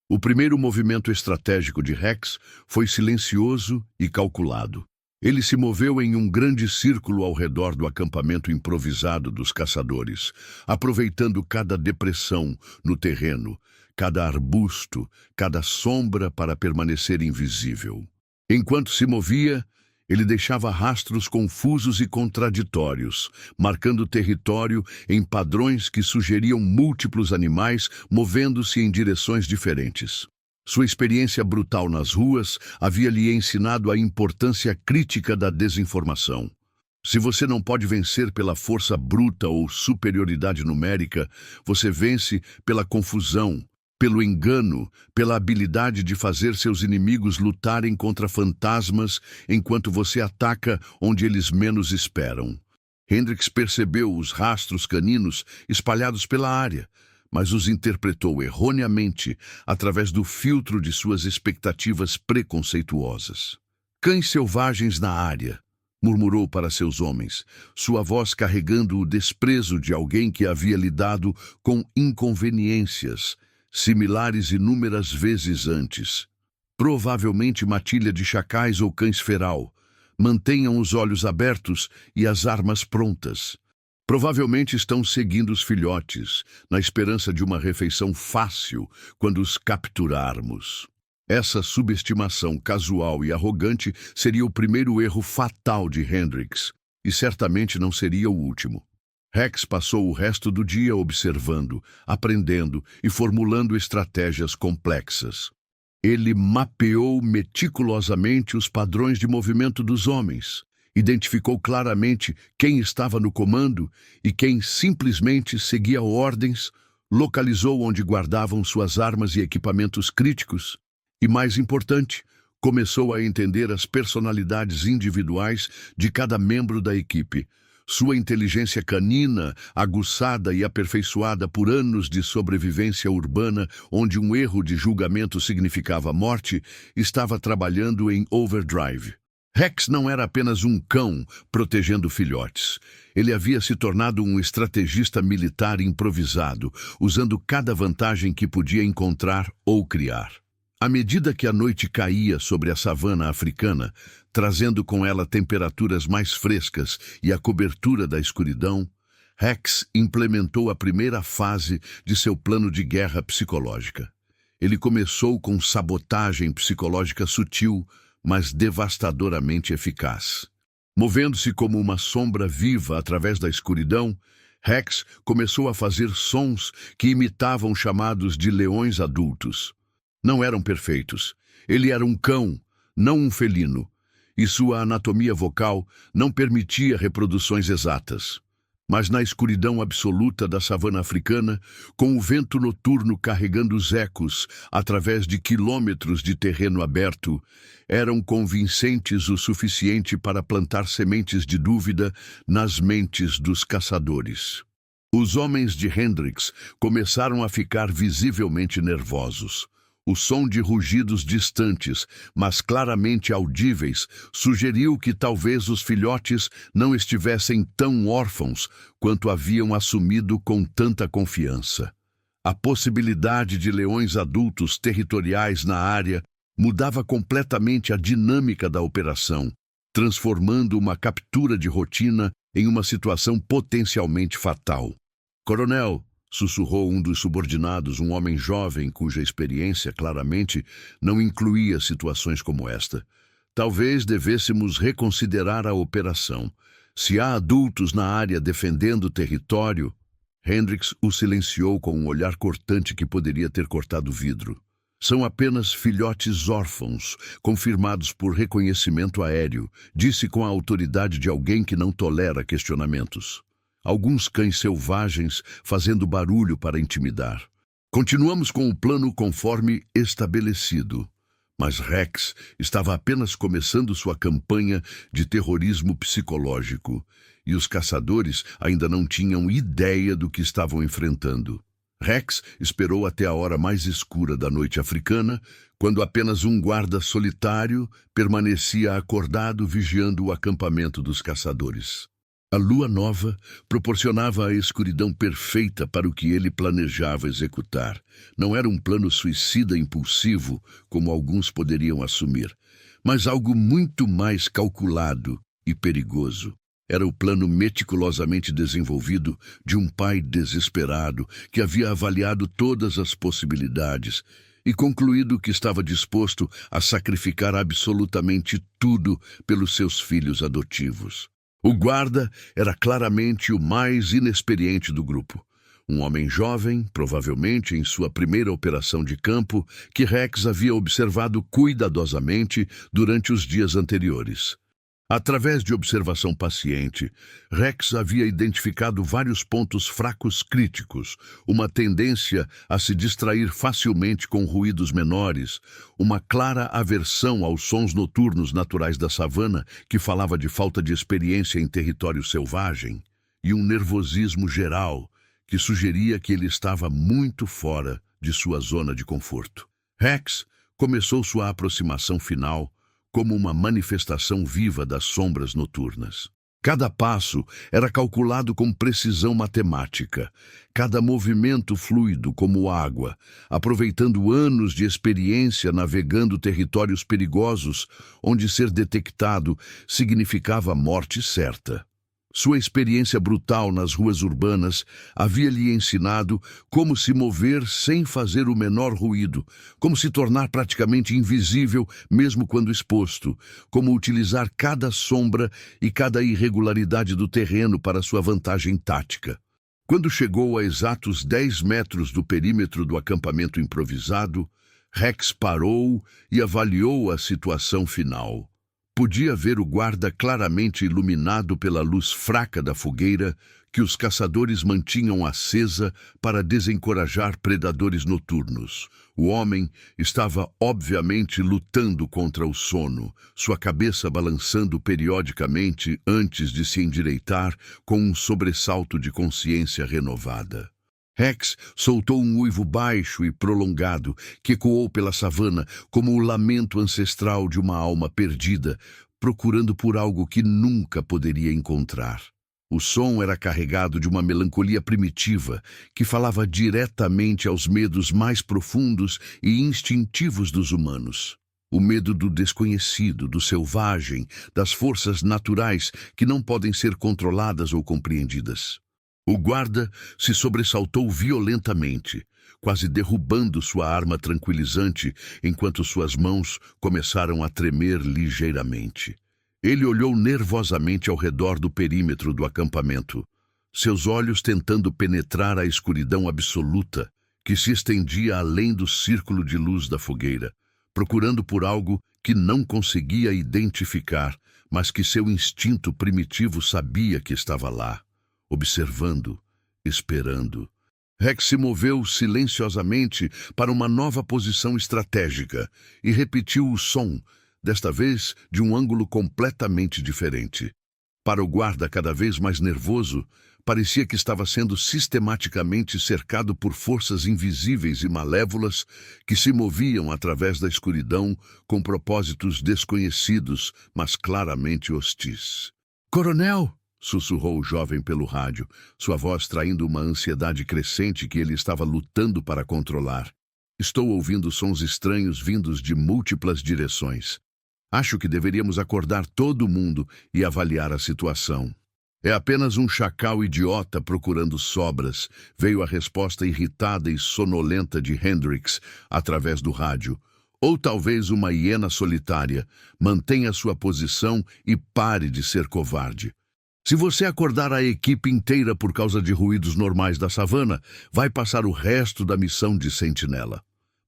O primeiro movimento estratégico de Rex foi silencioso e calculado. Ele se moveu em um grande círculo ao redor do acampamento improvisado dos caçadores, aproveitando cada depressão no terreno, cada arbusto, cada sombra para permanecer invisível. Enquanto se movia, ele deixava rastros confusos e contraditórios, marcando território em padrões que sugeriam múltiplos animais movendo-se em direções diferentes. Sua experiência brutal nas ruas havia lhe ensinado a importância crítica da desinformação. Se você não pode vencer pela força bruta ou superioridade numérica, você vence pela confusão, pelo engano, pela habilidade de fazer seus inimigos lutarem contra fantasmas enquanto você ataca onde eles menos esperam. Hendrix percebeu os rastros caninos espalhados pela área, mas os interpretou erroneamente através do filtro de suas expectativas preconceituosas. Cães selvagens na área, murmurou para seus homens, sua voz carregando o desprezo de alguém que havia lidado com inconveniências similares inúmeras vezes antes. Provavelmente matilha de chacais ou cães feral. Mantenham os olhos abertos e as armas prontas. Provavelmente estão seguindo os filhotes, na esperança de uma refeição fácil quando os capturarmos. Essa subestimação casual e arrogante seria o primeiro erro fatal de Hendrix, e certamente não seria o último. Rex passou o resto do dia observando, aprendendo e formulando estratégias complexas. Ele mapeou meticulosamente os padrões de movimento dos homens, identificou claramente quem estava no comando e quem simplesmente seguia ordens, localizou onde guardavam suas armas e equipamentos críticos e, mais importante, começou a entender as personalidades individuais de cada membro da equipe. Sua inteligência canina, aguçada e aperfeiçoada por anos de sobrevivência urbana, onde um erro de julgamento significava morte, estava trabalhando em overdrive. Rex não era apenas um cão protegendo filhotes. Ele havia se tornado um estrategista militar improvisado, usando cada vantagem que podia encontrar ou criar. À medida que a noite caía sobre a savana africana, trazendo com ela temperaturas mais frescas e a cobertura da escuridão, Rex implementou a primeira fase de seu plano de guerra psicológica. Ele começou com sabotagem psicológica sutil, mas devastadoramente eficaz. Movendo-se como uma sombra viva através da escuridão, Rex começou a fazer sons que imitavam chamados de leões adultos. Não eram perfeitos. Ele era um cão, não um felino, e sua anatomia vocal não permitia reproduções exatas. Mas na escuridão absoluta da savana africana, com o vento noturno carregando os ecos através de quilômetros de terreno aberto, eram convincentes o suficiente para plantar sementes de dúvida nas mentes dos caçadores. Os homens de Hendrix começaram a ficar visivelmente nervosos. O som de rugidos distantes, mas claramente audíveis, sugeriu que talvez os filhotes não estivessem tão órfãos quanto haviam assumido com tanta confiança. A possibilidade de leões adultos territoriais na área mudava completamente a dinâmica da operação, transformando uma captura de rotina em uma situação potencialmente fatal. "Coronel", sussurrou um dos subordinados, um homem jovem cuja experiência claramente não incluía situações como esta. "Talvez devêssemos reconsiderar a operação. Se há adultos na área defendendo o território..." Hendricks o silenciou com um olhar cortante que poderia ter cortado vidro. São apenas filhotes órfãos, confirmados por reconhecimento aéreo, disse com a autoridade de alguém que não tolera questionamentos. Alguns cães selvagens fazendo barulho para intimidar. Continuamos com o plano conforme estabelecido. Mas Rex estava apenas começando sua campanha de terrorismo psicológico, e os caçadores ainda não tinham ideia do que estavam enfrentando. Rex esperou até a hora mais escura da noite africana, quando apenas um guarda solitário permanecia acordado vigiando o acampamento dos caçadores. A lua nova proporcionava a escuridão perfeita para o que ele planejava executar. Não era um plano suicida impulsivo, como alguns poderiam assumir, mas algo muito mais calculado e perigoso. Era o plano meticulosamente desenvolvido de um pai desesperado que havia avaliado todas as possibilidades e concluído que estava disposto a sacrificar absolutamente tudo pelos seus filhos adotivos. O guarda era claramente o mais inexperiente do grupo. Um homem jovem, provavelmente em sua primeira operação de campo, que Rex havia observado cuidadosamente durante os dias anteriores. Através de observação paciente, Rex havia identificado vários pontos fracos críticos, uma tendência a se distrair facilmente com ruídos menores, uma clara aversão aos sons noturnos naturais da savana, que falava de falta de experiência em território selvagem, e um nervosismo geral, que sugeria que ele estava muito fora de sua zona de conforto. Rex começou sua aproximação final como uma manifestação viva das sombras noturnas. Cada passo era calculado com precisão matemática, cada movimento fluido como água, aproveitando anos de experiência navegando territórios perigosos, onde ser detectado significava a morte certa. Sua experiência brutal nas ruas urbanas havia-lhe ensinado como se mover sem fazer o menor ruído, como se tornar praticamente invisível mesmo quando exposto, como utilizar cada sombra e cada irregularidade do terreno para sua vantagem tática. Quando chegou a exatos 10 metros do perímetro do acampamento improvisado, Rex parou e avaliou a situação final. Podia ver o guarda claramente iluminado pela luz fraca da fogueira que os caçadores mantinham acesa para desencorajar predadores noturnos. O homem estava obviamente lutando contra o sono, sua cabeça balançando periodicamente antes de se endireitar com um sobressalto de consciência renovada. Rex soltou um uivo baixo e prolongado que ecoou pela savana como o lamento ancestral de uma alma perdida, procurando por algo que nunca poderia encontrar. O som era carregado de uma melancolia primitiva que falava diretamente aos medos mais profundos e instintivos dos humanos. O medo do desconhecido, do selvagem, das forças naturais que não podem ser controladas ou compreendidas. O guarda se sobressaltou violentamente, quase derrubando sua arma tranquilizante enquanto suas mãos começaram a tremer ligeiramente. Ele olhou nervosamente ao redor do perímetro do acampamento, seus olhos tentando penetrar a escuridão absoluta que se estendia além do círculo de luz da fogueira, procurando por algo que não conseguia identificar, mas que seu instinto primitivo sabia que estava lá. Observando, esperando. Rex se moveu silenciosamente para uma nova posição estratégica e repetiu o som, desta vez de um ângulo completamente diferente. Para o guarda cada vez mais nervoso, parecia que estava sendo sistematicamente cercado por forças invisíveis e malévolas que se moviam através da escuridão com propósitos desconhecidos, mas claramente hostis. "Coronel!" sussurrou o jovem pelo rádio, sua voz traindo uma ansiedade crescente que ele estava lutando para controlar. "Estou ouvindo sons estranhos vindos de múltiplas direções. Acho que deveríamos acordar todo mundo e avaliar a situação." "É apenas um chacal idiota procurando sobras", veio a resposta irritada e sonolenta de Hendricks através do rádio. "Ou talvez uma hiena solitária. Mantenha sua posição e pare de ser covarde." Se você acordar a equipe inteira por causa de ruídos normais da savana, vai passar o resto da missão de sentinela.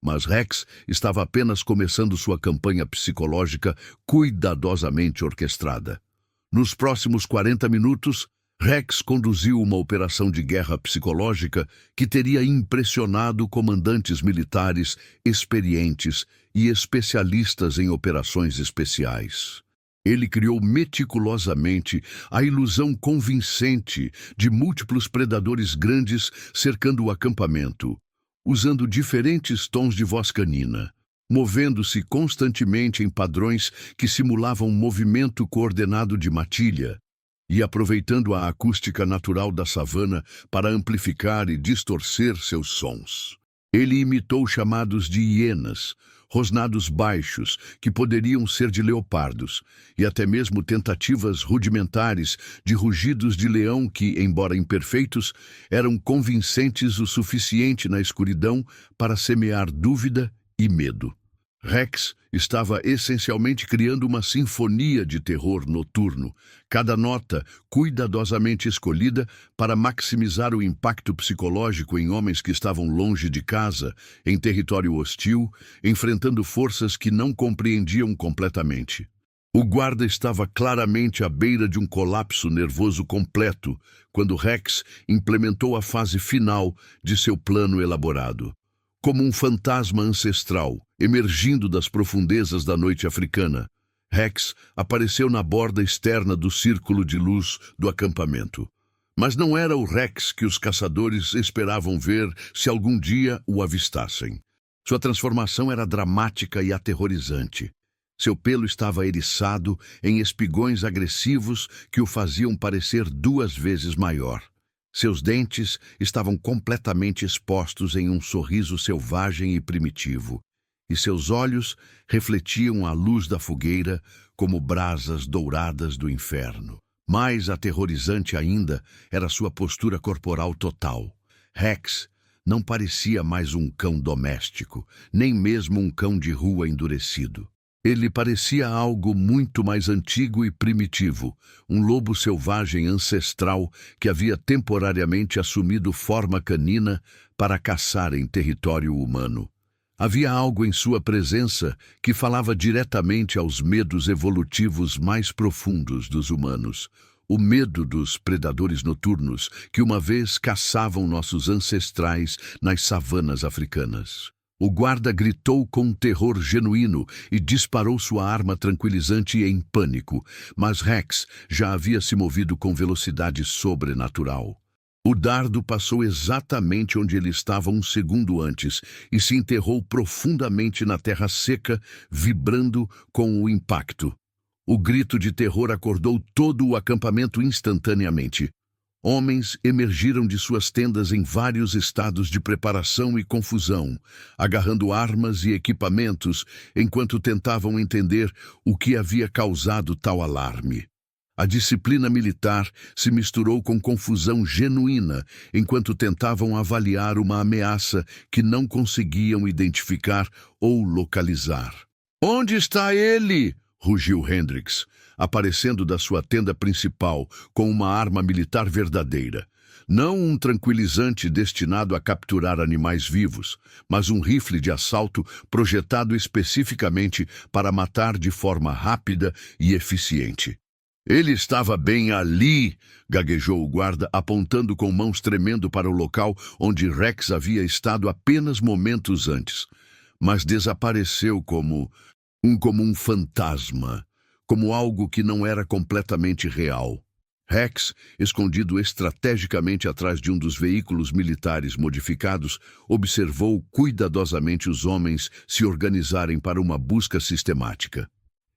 Mas Rex estava apenas começando sua campanha psicológica cuidadosamente orquestrada. Nos próximos 40 minutos, Rex conduziu uma operação de guerra psicológica que teria impressionado comandantes militares experientes e especialistas em operações especiais. Ele criou meticulosamente a ilusão convincente de múltiplos predadores grandes cercando o acampamento, usando diferentes tons de voz canina, movendo-se constantemente em padrões que simulavam movimento coordenado de matilha, e aproveitando a acústica natural da savana para amplificar e distorcer seus sons. Ele imitou chamados de hienas, rosnados baixos que poderiam ser de leopardos, e até mesmo tentativas rudimentares de rugidos de leão que, embora imperfeitos, eram convincentes o suficiente na escuridão para semear dúvida e medo. Rex estava essencialmente criando uma sinfonia de terror noturno, cada nota cuidadosamente escolhida para maximizar o impacto psicológico em homens que estavam longe de casa, em território hostil, enfrentando forças que não compreendiam completamente. O guarda estava claramente à beira de um colapso nervoso completo quando Rex implementou a fase final de seu plano elaborado. Como um fantasma ancestral, emergindo das profundezas da noite africana, Rex apareceu na borda externa do círculo de luz do acampamento. Mas não era o Rex que os caçadores esperavam ver se algum dia o avistassem. Sua transformação era dramática e aterrorizante. Seu pelo estava eriçado em espigões agressivos que o faziam parecer 2 vezes maior. Seus dentes estavam completamente expostos em um sorriso selvagem e primitivo, e seus olhos refletiam a luz da fogueira como brasas douradas do inferno. Mais aterrorizante ainda era sua postura corporal total. Rex não parecia mais um cão doméstico, nem mesmo um cão de rua endurecido. Ele parecia algo muito mais antigo e primitivo, um lobo selvagem ancestral que havia temporariamente assumido forma canina para caçar em território humano. Havia algo em sua presença que falava diretamente aos medos evolutivos mais profundos dos humanos, o medo dos predadores noturnos que uma vez caçavam nossos ancestrais nas savanas africanas. O guarda gritou com um terror genuíno e disparou sua arma tranquilizante em pânico, mas Rex já havia se movido com velocidade sobrenatural. O dardo passou exatamente onde ele estava um segundo antes e se enterrou profundamente na terra seca, vibrando com o impacto. O grito de terror acordou todo o acampamento instantaneamente. Homens emergiram de suas tendas em vários estados de preparação e confusão, agarrando armas e equipamentos enquanto tentavam entender o que havia causado tal alarme. A disciplina militar se misturou com confusão genuína enquanto tentavam avaliar uma ameaça que não conseguiam identificar ou localizar. "Onde está ele?" rugiu Hendrix, aparecendo da sua tenda principal com uma arma militar verdadeira. Não um tranquilizante destinado a capturar animais vivos, mas um rifle de assalto projetado especificamente para matar de forma rápida e eficiente. "Ele estava bem ali", gaguejou o guarda, apontando com mãos tremendo para o local onde Rex havia estado apenas momentos antes, mas desapareceu como um fantasma, como algo que não era completamente real. Rex, escondido estrategicamente atrás de um dos veículos militares modificados, observou cuidadosamente os homens se organizarem para uma busca sistemática.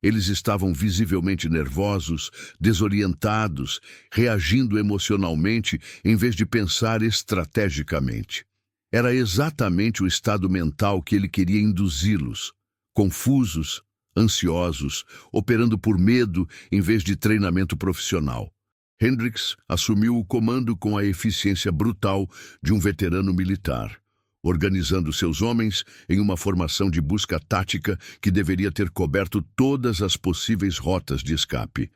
Eles estavam visivelmente nervosos, desorientados, reagindo emocionalmente em vez de pensar estrategicamente. Era exatamente o estado mental que ele queria induzi-los. Confusos, ansiosos, operando por medo em vez de treinamento profissional. Hendrix assumiu o comando com a eficiência brutal de um veterano militar, organizando seus homens em uma formação de busca tática que deveria ter coberto todas as possíveis rotas de escape.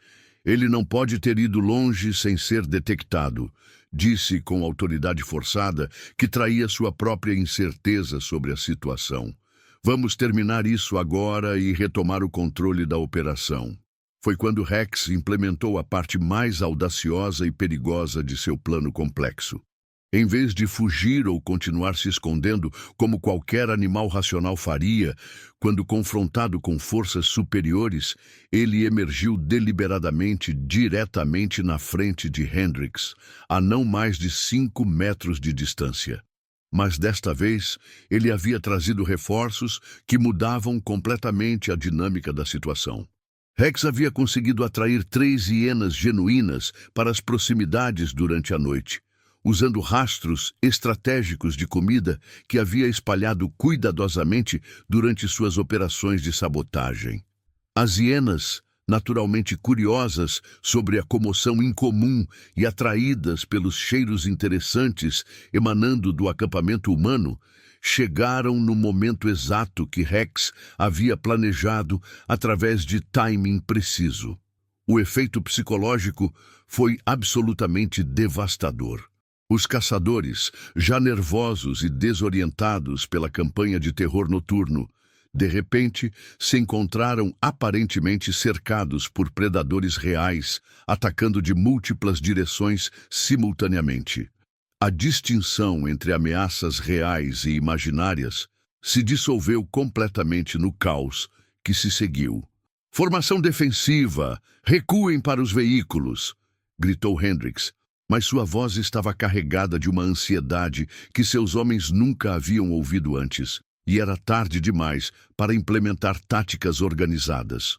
Ele não pode ter ido longe sem ser detectado, disse com autoridade forçada que traía sua própria incerteza sobre a situação. Vamos terminar isso agora e retomar o controle da operação. Foi quando Rex implementou a parte mais audaciosa e perigosa de seu plano complexo. Em vez de fugir ou continuar se escondendo como qualquer animal racional faria, quando confrontado com forças superiores, ele emergiu deliberadamente diretamente na frente de Hendrix, a não mais de 5 metros de distância. Mas desta vez, ele havia trazido reforços que mudavam completamente a dinâmica da situação. Rex havia conseguido atrair 3 hienas genuínas para as proximidades durante a noite, usando rastros estratégicos de comida que havia espalhado cuidadosamente durante suas operações de sabotagem. As hienas, naturalmente curiosas sobre a comoção incomum e atraídas pelos cheiros interessantes emanando do acampamento humano, chegaram no momento exato que Rex havia planejado através de timing preciso. O efeito psicológico foi absolutamente devastador. Os caçadores, já nervosos e desorientados pela campanha de terror noturno, de repente se encontraram aparentemente cercados por predadores reais, atacando de múltiplas direções simultaneamente. A distinção entre ameaças reais e imaginárias se dissolveu completamente no caos que se seguiu. "Formação defensiva! Recuem para os veículos!" gritou Hendrix, mas sua voz estava carregada de uma ansiedade que seus homens nunca haviam ouvido antes, e era tarde demais para implementar táticas organizadas.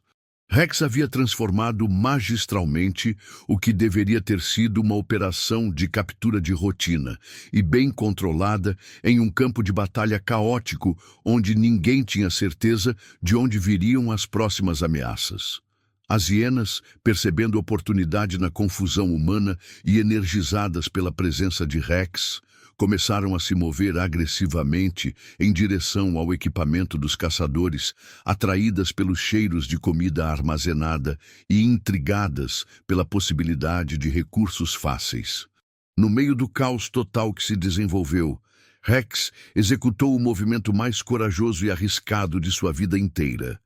Rex havia transformado magistralmente o que deveria ter sido uma operação de captura de rotina e bem controlada em um campo de batalha caótico onde ninguém tinha certeza de onde viriam as próximas ameaças. As hienas, percebendo oportunidade na confusão humana e energizadas pela presença de Rex, começaram a se mover agressivamente em direção ao equipamento dos caçadores, atraídas pelos cheiros de comida armazenada e intrigadas pela possibilidade de recursos fáceis. No meio do caos total que se desenvolveu, Rex executou o movimento mais corajoso e arriscado de sua vida inteira.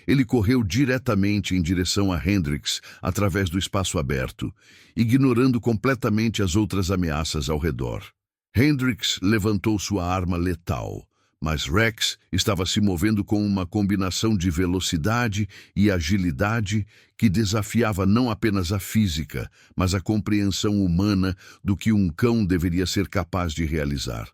Ele correu diretamente em direção a Hendrix através do espaço aberto, ignorando completamente as outras ameaças ao redor. Hendrix levantou sua arma letal, mas Rex estava se movendo com uma combinação de velocidade e agilidade que desafiava não apenas a física, mas a compreensão humana do que um cão deveria ser capaz de realizar.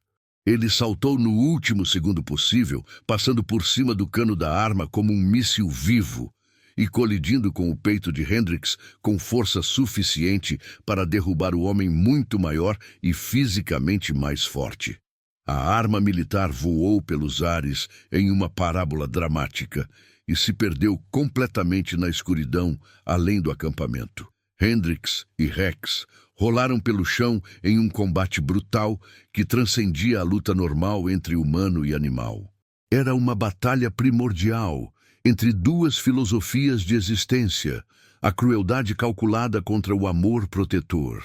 Ele saltou no último segundo possível, passando por cima do cano da arma como um míssil vivo e colidindo com o peito de Hendrix com força suficiente para derrubar o homem muito maior e fisicamente mais forte. A arma militar voou pelos ares em uma parábola dramática e se perdeu completamente na escuridão além do acampamento. Hendrix e Rex rolaram pelo chão em um combate brutal que transcendia a luta normal entre humano e animal. Era uma batalha primordial entre 2 filosofias de existência, a crueldade calculada contra o amor protetor.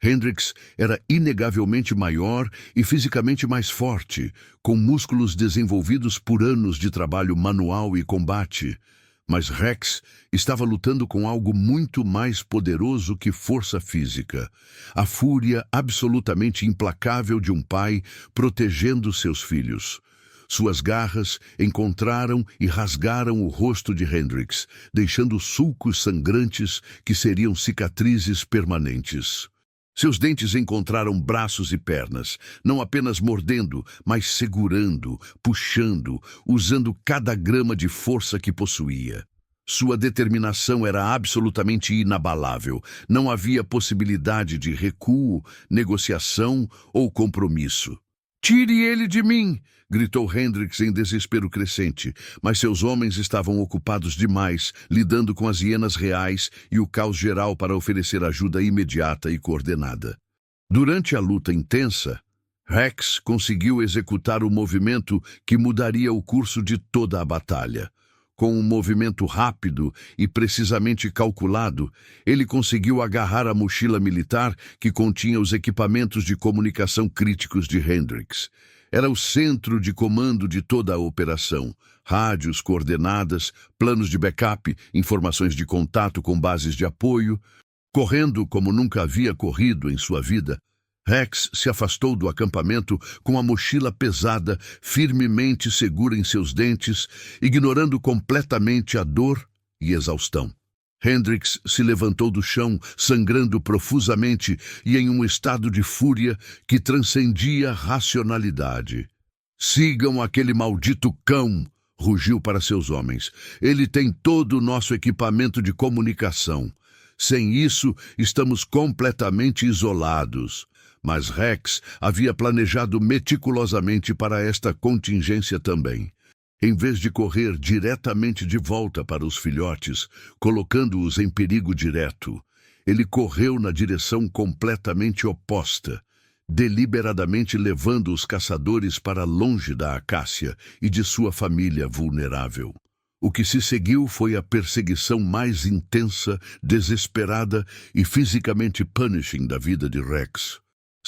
Hendrix era inegavelmente maior e fisicamente mais forte, com músculos desenvolvidos por anos de trabalho manual e combate. Mas Rex estava lutando com algo muito mais poderoso que força física. A fúria absolutamente implacável de um pai protegendo seus filhos. Suas garras encontraram e rasgaram o rosto de Hendrix, deixando sulcos sangrantes que seriam cicatrizes permanentes. Seus dentes encontraram braços e pernas, não apenas mordendo, mas segurando, puxando, usando cada grama de força que possuía. Sua determinação era absolutamente inabalável. Não havia possibilidade de recuo, negociação ou compromisso. "Tire ele de mim!" gritou Hendrix em desespero crescente, mas seus homens estavam ocupados demais, lidando com as hienas reais e o caos geral para oferecer ajuda imediata e coordenada. Durante a luta intensa, Rex conseguiu executar o movimento que mudaria o curso de toda a batalha. Com um movimento rápido e precisamente calculado, ele conseguiu agarrar a mochila militar que continha os equipamentos de comunicação críticos de Hendricks. Era o centro de comando de toda a operação. Rádios, coordenadas, planos de backup, informações de contato com bases de apoio. Correndo como nunca havia corrido em sua vida, Rex se afastou do acampamento com a mochila pesada firmemente segura em seus dentes, ignorando completamente a dor e exaustão. Hendricks se levantou do chão, sangrando profusamente e em um estado de fúria que transcendia racionalidade. "Sigam aquele maldito cão!" rugiu para seus homens. "Ele tem todo o nosso equipamento de comunicação. Sem isso, estamos completamente isolados." Mas Rex havia planejado meticulosamente para esta contingência também. Em vez de correr diretamente de volta para os filhotes, colocando-os em perigo direto, ele correu na direção completamente oposta, deliberadamente levando os caçadores para longe da Acácia e de sua família vulnerável. O que se seguiu foi a perseguição mais intensa, desesperada e fisicamente punishing da vida de Rex.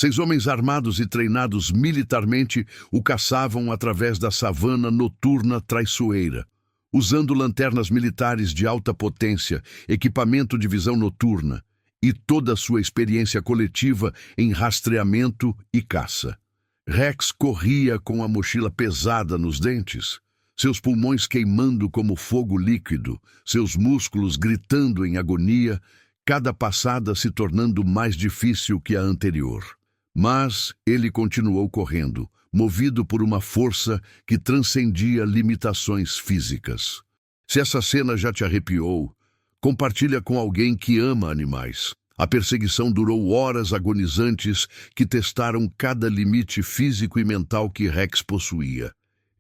6 homens armados e treinados militarmente o caçavam através da savana noturna traiçoeira, usando lanternas militares de alta potência, equipamento de visão noturna e toda a sua experiência coletiva em rastreamento e caça. Rex corria com a mochila pesada nos dentes, seus pulmões queimando como fogo líquido, seus músculos gritando em agonia, cada passada se tornando mais difícil que a anterior. Mas ele continuou correndo, movido por uma força que transcendia limitações físicas. Se essa cena já te arrepiou, compartilha com alguém que ama animais. A perseguição durou horas agonizantes que testaram cada limite físico e mental que Rex possuía.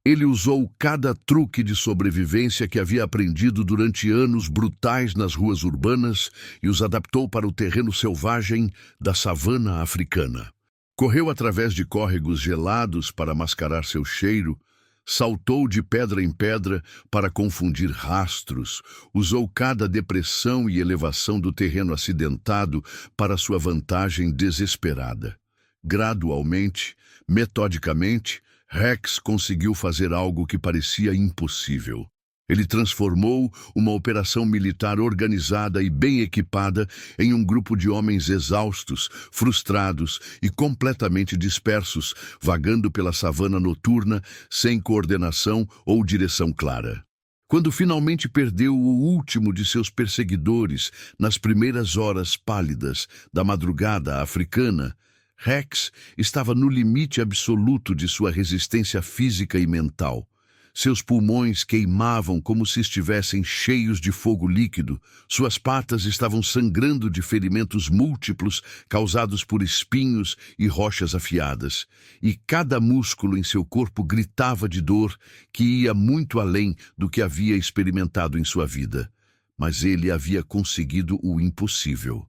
Ele usou cada truque de sobrevivência que havia aprendido durante anos brutais nas ruas urbanas e os adaptou para o terreno selvagem da savana africana. Correu através de córregos gelados para mascarar seu cheiro, saltou de pedra em pedra para confundir rastros, usou cada depressão e elevação do terreno acidentado para sua vantagem desesperada. Gradualmente, metodicamente, Rex conseguiu fazer algo que parecia impossível. Ele transformou uma operação militar organizada e bem equipada em um grupo de homens exaustos, frustrados e completamente dispersos, vagando pela savana noturna sem coordenação ou direção clara. Quando finalmente perdeu o último de seus perseguidores nas primeiras horas pálidas da madrugada africana, Rex estava no limite absoluto de sua resistência física e mental. Seus pulmões queimavam como se estivessem cheios de fogo líquido, suas patas estavam sangrando de ferimentos múltiplos causados por espinhos e rochas afiadas, e cada músculo em seu corpo gritava de dor que ia muito além do que havia experimentado em sua vida. Mas ele havia conseguido o impossível.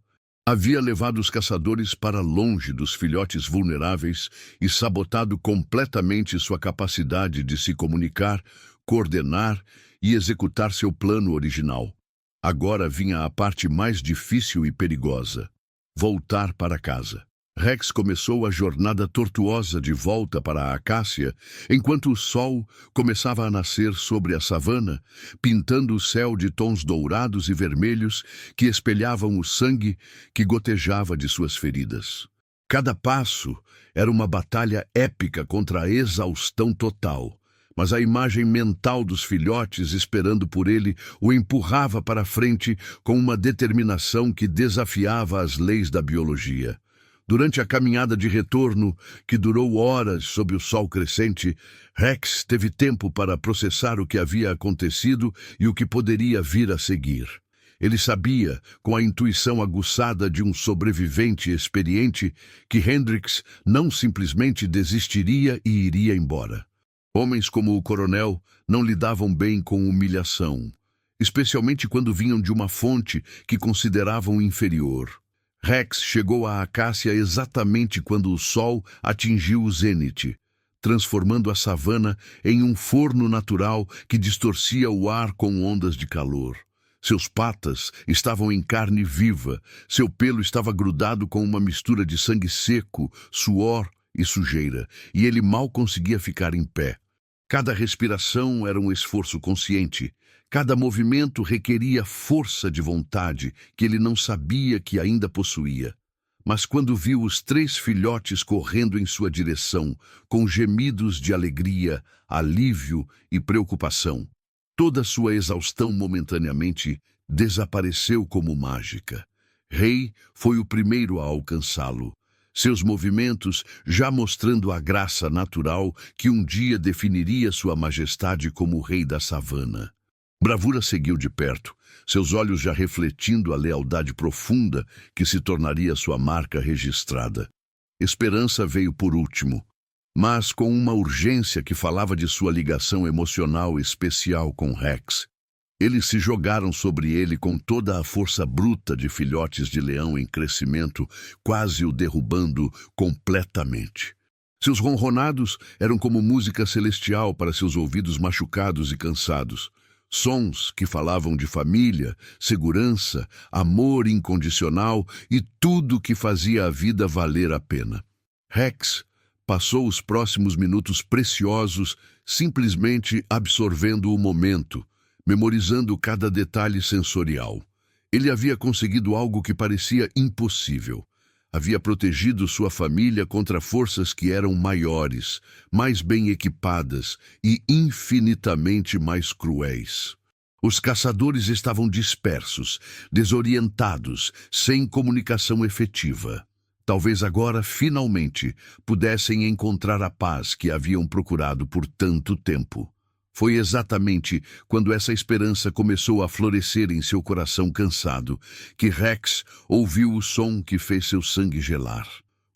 Havia levado os caçadores para longe dos filhotes vulneráveis e sabotado completamente sua capacidade de se comunicar, coordenar e executar seu plano original. Agora vinha a parte mais difícil e perigosa: voltar para casa. Rex começou a jornada tortuosa de volta para a Acácia, enquanto o sol começava a nascer sobre a savana, pintando o céu de tons dourados e vermelhos que espelhavam o sangue que gotejava de suas feridas. Cada passo era uma batalha épica contra a exaustão total, mas a imagem mental dos filhotes esperando por ele o empurrava para frente com uma determinação que desafiava as leis da biologia. Durante a caminhada de retorno, que durou horas sob o sol crescente, Rex teve tempo para processar o que havia acontecido e o que poderia vir a seguir. Ele sabia, com a intuição aguçada de um sobrevivente experiente, que Hendricks não simplesmente desistiria e iria embora. Homens como o coronel não lidavam bem com humilhação, especialmente quando vinham de uma fonte que consideravam inferior. Rex chegou à Acácia exatamente quando o sol atingiu o zênite, transformando a savana em um forno natural que distorcia o ar com ondas de calor. Seus patas estavam em carne viva, seu pelo estava grudado com uma mistura de sangue seco, suor e sujeira, e ele mal conseguia ficar em pé. Cada respiração era um esforço consciente. Cada movimento requeria força de vontade que ele não sabia que ainda possuía. Mas quando viu os 3 filhotes correndo em sua direção, com gemidos de alegria, alívio e preocupação, toda sua exaustão momentaneamente desapareceu como mágica. Rei foi o primeiro a alcançá-lo, seus movimentos já mostrando a graça natural que um dia definiria sua majestade como rei da savana. Bravura seguiu de perto, seus olhos já refletindo a lealdade profunda que se tornaria sua marca registrada. Esperança veio por último, mas com uma urgência que falava de sua ligação emocional especial com Rex. Eles se jogaram sobre ele com toda a força bruta de filhotes de leão em crescimento, quase o derrubando completamente. Seus ronronados eram como música celestial para seus ouvidos machucados e cansados. Sons que falavam de família, segurança, amor incondicional e tudo que fazia a vida valer a pena. Rex passou os próximos minutos preciosos simplesmente absorvendo o momento, memorizando cada detalhe sensorial. Ele havia conseguido algo que parecia impossível. Havia protegido sua família contra forças que eram maiores, mais bem equipadas e infinitamente mais cruéis. Os caçadores estavam dispersos, desorientados, sem comunicação efetiva. Talvez agora, finalmente, pudessem encontrar a paz que haviam procurado por tanto tempo. Foi exatamente quando essa esperança começou a florescer em seu coração cansado que Rex ouviu o som que fez seu sangue gelar.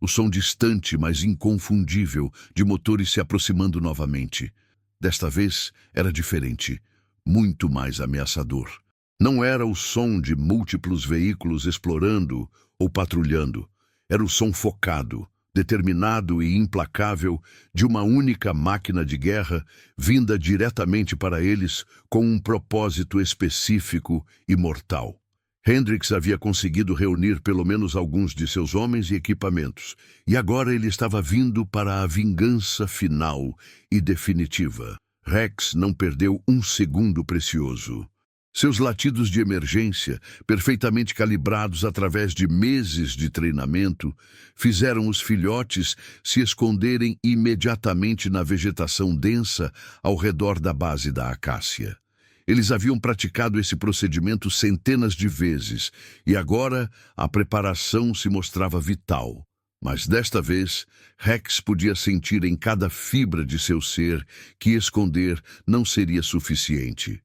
O som distante, mas inconfundível, de motores se aproximando novamente. Desta vez era diferente, muito mais ameaçador. Não era o som de múltiplos veículos explorando ou patrulhando. Era o som focado, determinado e implacável de uma única máquina de guerra vinda diretamente para eles com um propósito específico e mortal. Hendrix havia conseguido reunir pelo menos alguns de seus homens e equipamentos, e agora ele estava vindo para a vingança final e definitiva. Rex não perdeu um segundo precioso. Seus latidos de emergência, perfeitamente calibrados através de meses de treinamento, fizeram os filhotes se esconderem imediatamente na vegetação densa ao redor da base da acácia. Eles haviam praticado esse procedimento centenas de vezes e agora a preparação se mostrava vital. Mas desta vez, Rex podia sentir em cada fibra de seu ser que esconder não seria suficiente.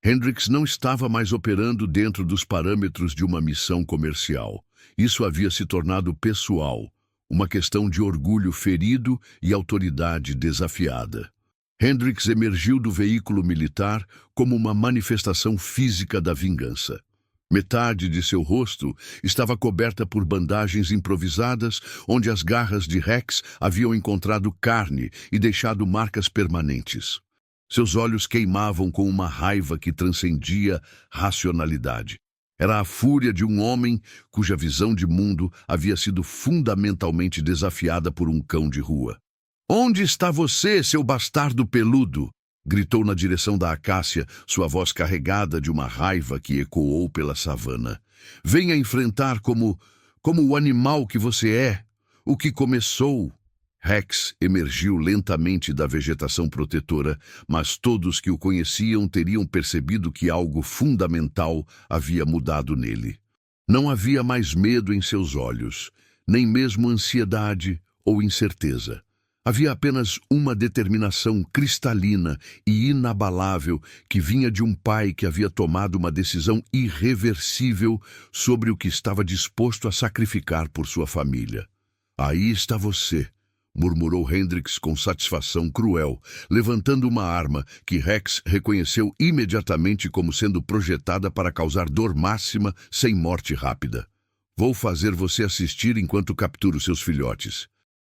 Hendrix não estava mais operando dentro dos parâmetros de uma missão comercial. Isso havia se tornado pessoal, uma questão de orgulho ferido e autoridade desafiada. Hendrix emergiu do veículo militar como uma manifestação física da vingança. Metade de seu rosto estava coberta por bandagens improvisadas, onde as garras de Rex haviam encontrado carne e deixado marcas permanentes. Seus olhos queimavam com uma raiva que transcendia racionalidade. Era a fúria de um homem cuja visão de mundo havia sido fundamentalmente desafiada por um cão de rua. "Onde está você, seu bastardo peludo?" gritou na direção da acácia, sua voz carregada de uma raiva que ecoou pela savana. "Venha enfrentar como o animal que você é, o que começou." Rex emergiu lentamente da vegetação protetora, mas todos que o conheciam teriam percebido que algo fundamental havia mudado nele. Não havia mais medo em seus olhos, nem mesmo ansiedade ou incerteza. Havia apenas uma determinação cristalina e inabalável que vinha de um pai que havia tomado uma decisão irreversível sobre o que estava disposto a sacrificar por sua família. "Aí está você", murmurou Hendrix com satisfação cruel, levantando uma arma que Rex reconheceu imediatamente como sendo projetada para causar dor máxima sem morte rápida. "Vou fazer você assistir enquanto capturo seus filhotes."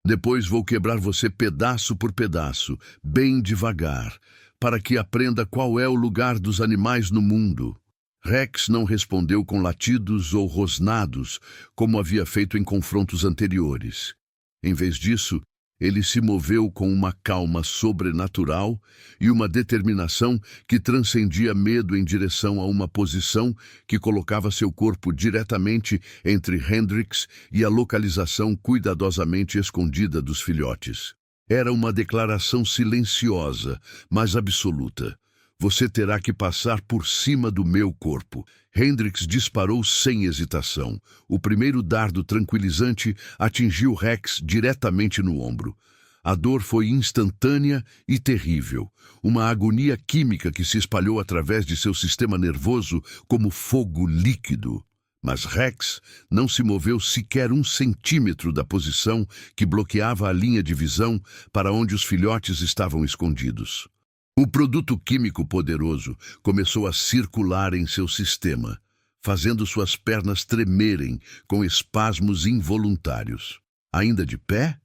Depois vou quebrar você pedaço por pedaço, bem devagar, para que aprenda qual é o lugar dos animais no mundo. Rex não respondeu com latidos ou rosnados, como havia feito em confrontos anteriores. Em vez disso, ele se moveu com uma calma sobrenatural e uma determinação que transcendia medo em direção a uma posição que colocava seu corpo diretamente entre Hendrix e a localização cuidadosamente escondida dos filhotes. Era uma declaração silenciosa, mas absoluta. Você terá que passar por cima do meu corpo. Hendrix disparou sem hesitação. O primeiro dardo tranquilizante atingiu Rex diretamente no ombro. A dor foi instantânea e terrível. Uma agonia química que se espalhou através de seu sistema nervoso como fogo líquido. Mas Rex não se moveu sequer 1 centímetro da posição que bloqueava a linha de visão para onde os filhotes estavam escondidos. O produto químico poderoso começou a circular em seu sistema, fazendo suas pernas tremerem com espasmos involuntários. Ainda de pé,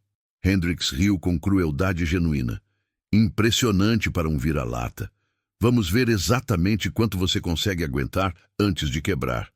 Hendrix riu com crueldade genuína. Impressionante para um vira-lata. Vamos ver exatamente quanto você consegue aguentar antes de quebrar.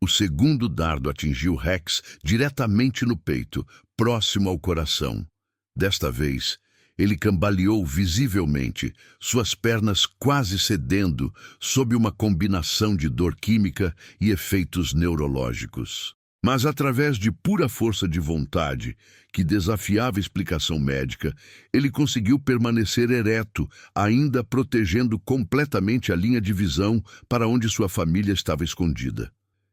O segundo dardo atingiu Rex diretamente no peito, próximo ao coração. Desta vez, ele cambaleou visivelmente, suas pernas quase cedendo sob uma combinação de dor química e efeitos neurológicos. Mas através de pura força de vontade, que desafiava a explicação médica, ele conseguiu permanecer ereto, ainda protegendo completamente a linha de visão para onde sua família estava escondida.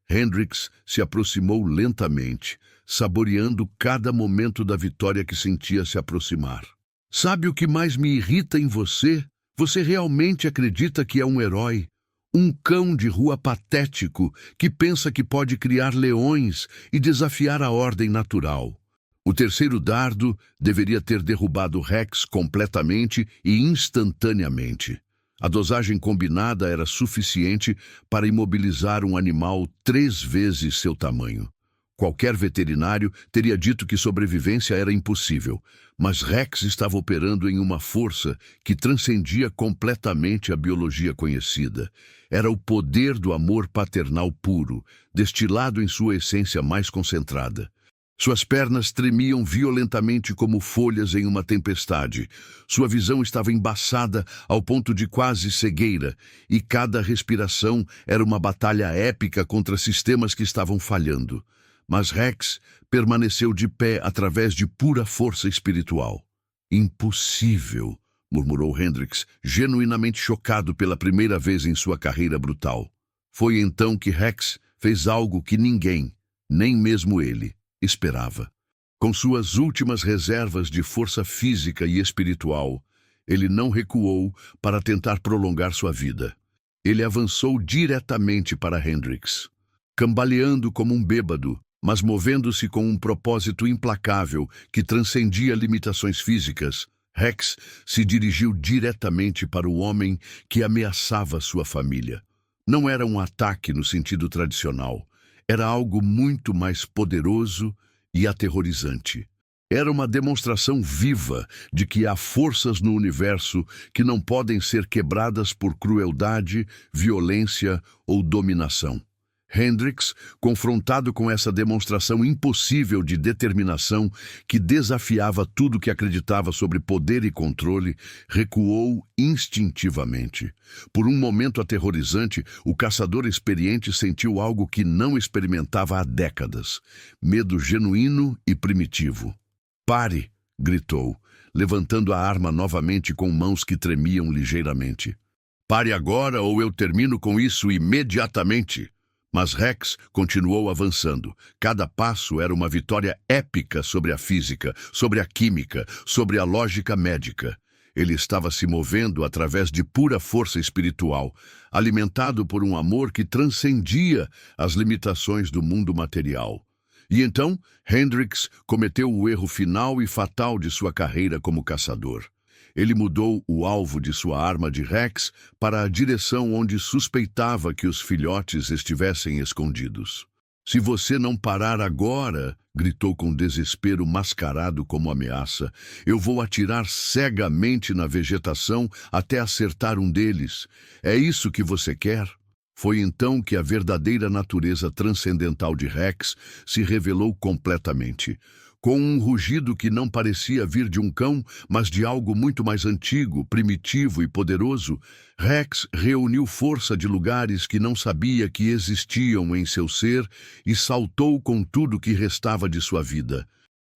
Hendrix se aproximou lentamente, saboreando cada momento da vitória que sentia se aproximar. Sabe o que mais me irrita em você? Você realmente acredita que é um herói? Um cão de rua patético que pensa que pode criar leões e desafiar a ordem natural. O terceiro dardo deveria ter derrubado Rex completamente e instantaneamente. A dosagem combinada era suficiente para imobilizar um animal 3 vezes seu tamanho. Qualquer veterinário teria dito que sobrevivência era impossível, mas Rex estava operando em uma força que transcendia completamente a biologia conhecida. Era o poder do amor paternal puro, destilado em sua essência mais concentrada. Suas pernas tremiam violentamente como folhas em uma tempestade. Sua visão estava embaçada ao ponto de quase cegueira, e cada respiração era uma batalha épica contra sistemas que estavam falhando. Mas Rex permaneceu de pé através de pura força espiritual. Impossível, murmurou Hendrix, genuinamente chocado pela primeira vez em sua carreira brutal. Foi então que Rex fez algo que ninguém, nem mesmo ele, esperava. Com suas últimas reservas de força física e espiritual, ele não recuou para tentar prolongar sua vida. Ele avançou diretamente para Hendrix, cambaleando como um bêbado, mas movendo-se com um propósito implacável que transcendia limitações físicas. Rex se dirigiu diretamente para o homem que ameaçava sua família. Não era um ataque no sentido tradicional. Era algo muito mais poderoso e aterrorizante. Era uma demonstração viva de que há forças no universo que não podem ser quebradas por crueldade, violência ou dominação. Hendrix, confrontado com essa demonstração impossível de determinação que desafiava tudo que acreditava sobre poder e controle, recuou instintivamente. Por um momento aterrorizante, o caçador experiente sentiu algo que não experimentava há décadas: medo genuíno e primitivo. "Pare!" gritou, levantando a arma novamente com mãos que tremiam ligeiramente. "Pare agora ou eu termino com isso imediatamente!" Mas Rex continuou avançando. Cada passo era uma vitória épica sobre a física, sobre a química, sobre a lógica médica. Ele estava se movendo através de pura força espiritual, alimentado por um amor que transcendia as limitações do mundo material. E então, Hendrix cometeu o erro final e fatal de sua carreira como caçador. Ele mudou o alvo de sua arma de Rex para a direção onde suspeitava que os filhotes estivessem escondidos. Se você não parar agora, gritou com desespero mascarado como ameaça, eu vou atirar cegamente na vegetação até acertar um deles. É isso que você quer? Foi então que a verdadeira natureza transcendental de Rex se revelou completamente. Com um rugido que não parecia vir de um cão, mas de algo muito mais antigo, primitivo e poderoso, Rex reuniu força de lugares que não sabia que existiam em seu ser e saltou com tudo que restava de sua vida.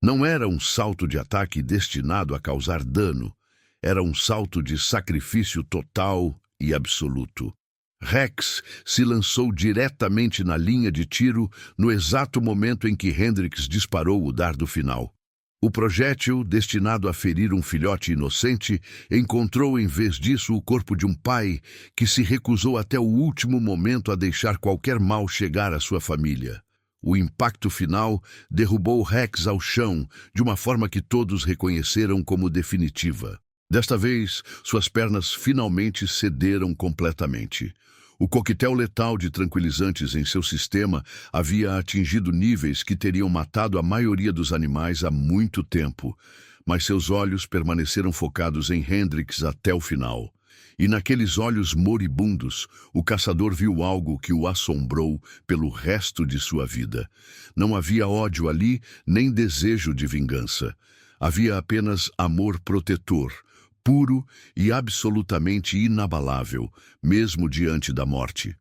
Não era um salto de ataque destinado a causar dano. Era um salto de sacrifício total e absoluto. Rex se lançou diretamente na linha de tiro no exato momento em que Hendrix disparou o dardo final. O projétil, destinado a ferir um filhote inocente, encontrou em vez disso o corpo de um pai que se recusou até o último momento a deixar qualquer mal chegar à sua família. O impacto final derrubou Rex ao chão de uma forma que todos reconheceram como definitiva. Desta vez, suas pernas finalmente cederam completamente. O coquetel letal de tranquilizantes em seu sistema havia atingido níveis que teriam matado a maioria dos animais há muito tempo, mas seus olhos permaneceram focados em Hendrix até o final. E naqueles olhos moribundos, o caçador viu algo que o assombrou pelo resto de sua vida. Não havia ódio ali, nem desejo de vingança. Havia apenas amor protetor, puro e absolutamente inabalável, mesmo diante da morte.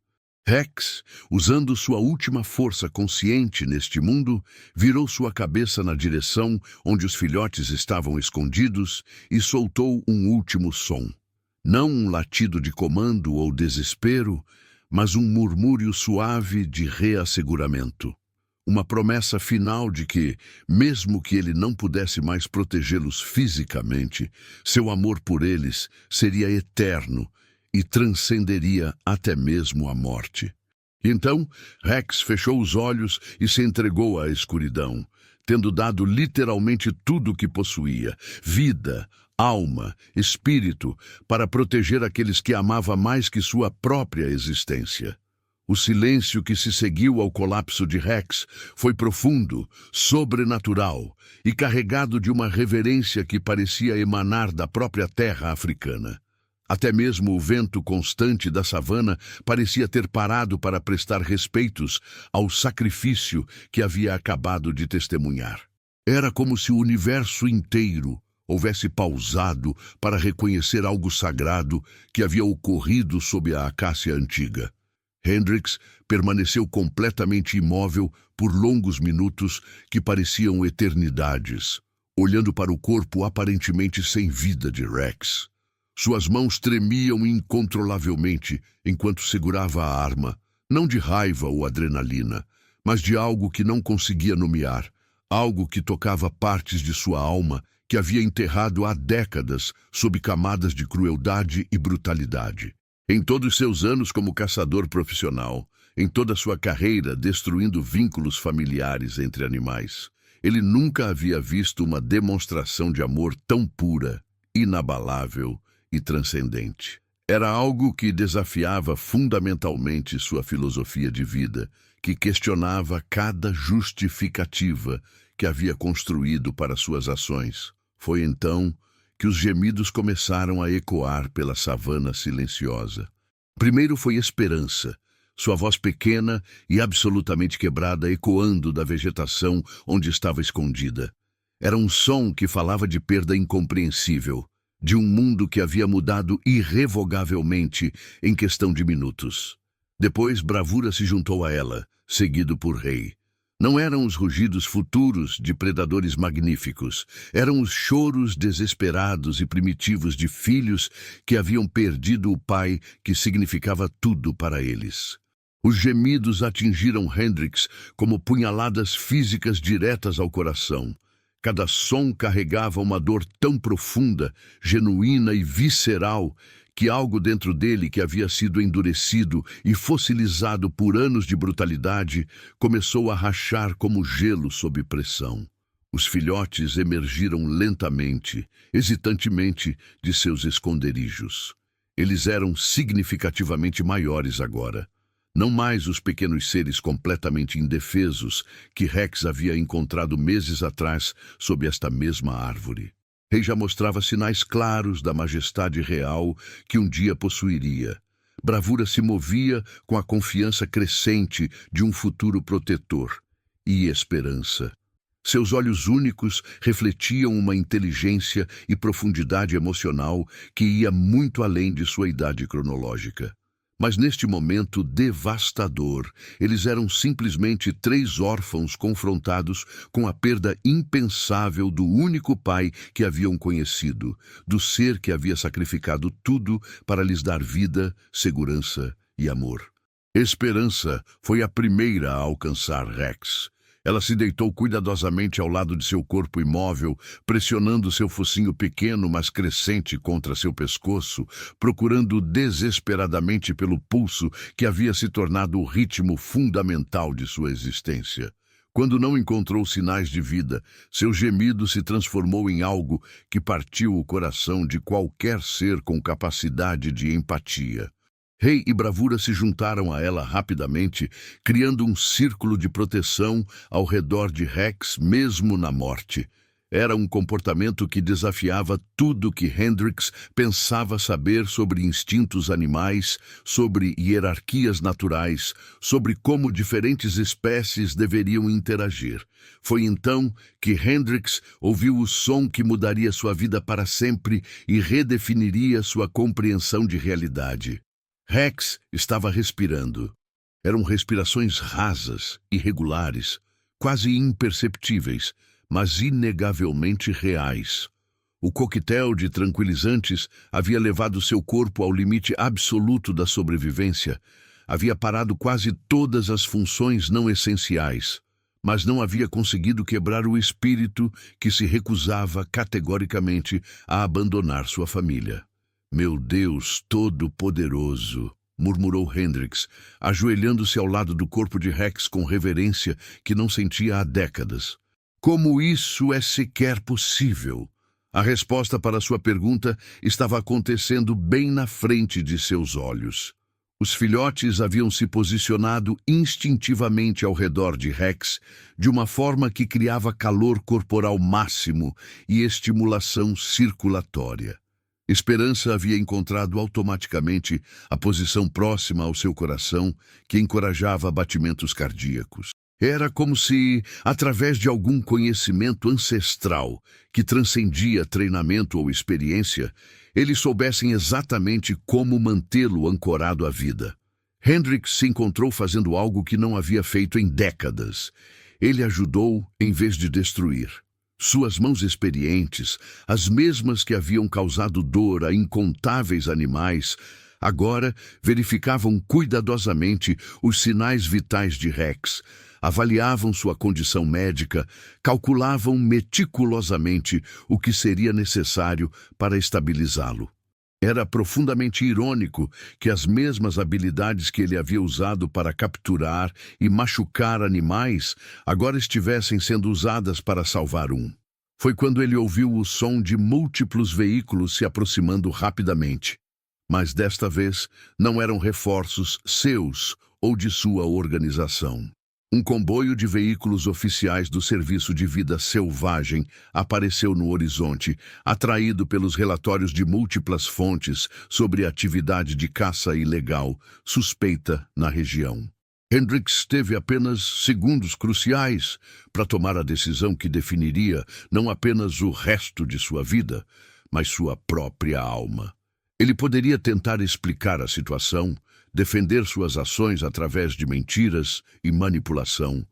Rex, usando sua última força consciente neste mundo, virou sua cabeça na direção onde os filhotes estavam escondidos e soltou um último som. Não um latido de comando ou desespero, mas um murmúrio suave de reasseguramento. Uma promessa final de que, mesmo que ele não pudesse mais protegê-los fisicamente, seu amor por eles seria eterno e transcenderia até mesmo a morte. Então, Rex fechou os olhos e se entregou à escuridão, tendo dado literalmente tudo o que possuía, vida, alma, espírito, para proteger aqueles que amava mais que sua própria existência. O silêncio que se seguiu ao colapso de Rex foi profundo, sobrenatural e carregado de uma reverência que parecia emanar da própria terra africana. Até mesmo o vento constante da savana parecia ter parado para prestar respeitos ao sacrifício que havia acabado de testemunhar. Era como se o universo inteiro houvesse pausado para reconhecer algo sagrado que havia ocorrido sob a acácia antiga. Hendrix permaneceu completamente imóvel por longos minutos que pareciam eternidades, olhando para o corpo aparentemente sem vida de Rex. Suas mãos tremiam incontrolavelmente enquanto segurava a arma, não de raiva ou adrenalina, mas de algo que não conseguia nomear, algo que tocava partes de sua alma que havia enterrado há décadas sob camadas de crueldade e brutalidade. Em todos seus anos como caçador profissional, em toda sua carreira destruindo vínculos familiares entre animais, ele nunca havia visto uma demonstração de amor tão pura, inabalável e transcendente. Era algo que desafiava fundamentalmente sua filosofia de vida, que questionava cada justificativa que havia construído para suas ações. Foi então que os gemidos começaram a ecoar pela savana silenciosa. Primeiro foi esperança, sua voz pequena e absolutamente quebrada ecoando da vegetação onde estava escondida. Era um som que falava de perda incompreensível, de um mundo que havia mudado irrevogavelmente em questão de minutos. Depois, bravura se juntou a ela, seguido por Rei. Não eram os rugidos futuros de predadores magníficos, eram os choros desesperados e primitivos de filhos que haviam perdido o pai que significava tudo para eles. Os gemidos atingiram Hendrix como punhaladas físicas diretas ao coração. Cada som carregava uma dor tão profunda, genuína e visceral, que algo dentro dele que havia sido endurecido e fossilizado por anos de brutalidade começou a rachar como gelo sob pressão. Os filhotes emergiram lentamente, hesitantemente, de seus esconderijos. Eles eram significativamente maiores agora. Não mais os pequenos seres completamente indefesos que Rex havia encontrado meses atrás sob esta mesma árvore. Rei já mostrava sinais claros da majestade real que um dia possuiria. Bravura se movia com a confiança crescente de um futuro protetor e esperança. Seus olhos únicos refletiam uma inteligência e profundidade emocional que ia muito além de sua idade cronológica. Mas neste momento devastador, eles eram simplesmente 3 órfãos confrontados com a perda impensável do único pai que haviam conhecido, do ser que havia sacrificado tudo para lhes dar vida, segurança e amor. Esperança foi a primeira a alcançar Rex. Ela se deitou cuidadosamente ao lado de seu corpo imóvel, pressionando seu focinho pequeno, mas crescente contra seu pescoço, procurando desesperadamente pelo pulso que havia se tornado o ritmo fundamental de sua existência. Quando não encontrou sinais de vida, seu gemido se transformou em algo que partiu o coração de qualquer ser com capacidade de empatia. Rei e Bravura se juntaram a ela rapidamente, criando um círculo de proteção ao redor de Rex, mesmo na morte. Era um comportamento que desafiava tudo que Hendrix pensava saber sobre instintos animais, sobre hierarquias naturais, sobre como diferentes espécies deveriam interagir. Foi então que Hendrix ouviu o som que mudaria sua vida para sempre e redefiniria sua compreensão de realidade. Rex estava respirando. Eram respirações rasas, irregulares, quase imperceptíveis, mas inegavelmente reais. O coquetel de tranquilizantes havia levado seu corpo ao limite absoluto da sobrevivência. Havia parado quase todas as funções não essenciais, mas não havia conseguido quebrar o espírito que se recusava categoricamente a abandonar sua família. Meu Deus Todo-Poderoso, murmurou Hendrix, ajoelhando-se ao lado do corpo de Rex com reverência que não sentia há décadas. Como isso é sequer possível? A resposta para sua pergunta estava acontecendo bem na frente de seus olhos. Os filhotes haviam se posicionado instintivamente ao redor de Rex, de uma forma que criava calor corporal máximo e estimulação circulatória. Esperança havia encontrado automaticamente a posição próxima ao seu coração, que encorajava batimentos cardíacos. Era como se, através de algum conhecimento ancestral que transcendia treinamento ou experiência, eles soubessem exatamente como mantê-lo ancorado à vida. Hendrix se encontrou fazendo algo que não havia feito em décadas. Ele ajudou em vez de destruir. Suas mãos experientes, as mesmas que haviam causado dor a incontáveis animais, agora verificavam cuidadosamente os sinais vitais de Rex, avaliavam sua condição médica, calculavam meticulosamente o que seria necessário para estabilizá-lo. Era profundamente irônico que as mesmas habilidades que ele havia usado para capturar e machucar animais agora estivessem sendo usadas para salvar um. Foi quando ele ouviu o som de múltiplos veículos se aproximando rapidamente. Mas desta vez não eram reforços seus ou de sua organização. Um comboio de veículos oficiais do Serviço de Vida Selvagem apareceu no horizonte, atraído pelos relatórios de múltiplas fontes sobre a atividade de caça ilegal suspeita na região. Hendrix teve apenas segundos cruciais para tomar a decisão que definiria não apenas o resto de sua vida, mas sua própria alma. Ele poderia tentar explicar a situação, defender suas ações através de mentiras e manipulação,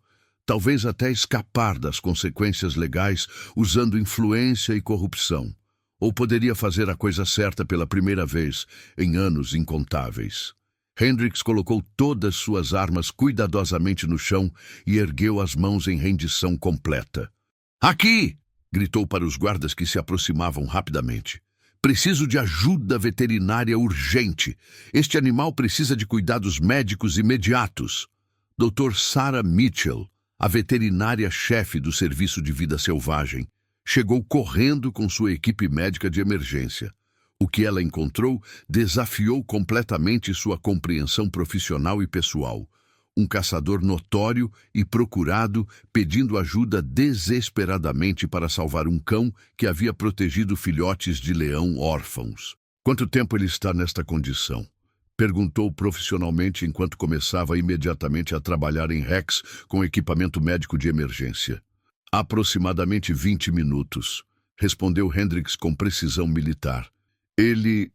talvez até escapar das consequências legais usando influência e corrupção, ou poderia fazer a coisa certa pela primeira vez em anos incontáveis. Hendrix colocou todas suas armas cuidadosamente no chão e ergueu as mãos em rendição completa. "Aqui!" gritou para os guardas que se aproximavam rapidamente. "Preciso de ajuda veterinária urgente. Este animal precisa de cuidados médicos imediatos." Dr. Sarah Mitchell, a veterinária-chefe do Serviço de Vida Selvagem, chegou correndo com sua equipe médica de emergência. O que ela encontrou desafiou completamente sua compreensão profissional e pessoal. Um caçador notório e procurado, pedindo ajuda desesperadamente para salvar um cão que havia protegido filhotes de leão órfãos. Quanto tempo ele está nesta condição? Perguntou profissionalmente enquanto começava imediatamente a trabalhar em Rex com equipamento médico de emergência. Aproximadamente 20 minutos, respondeu Hendricks com precisão militar. Ele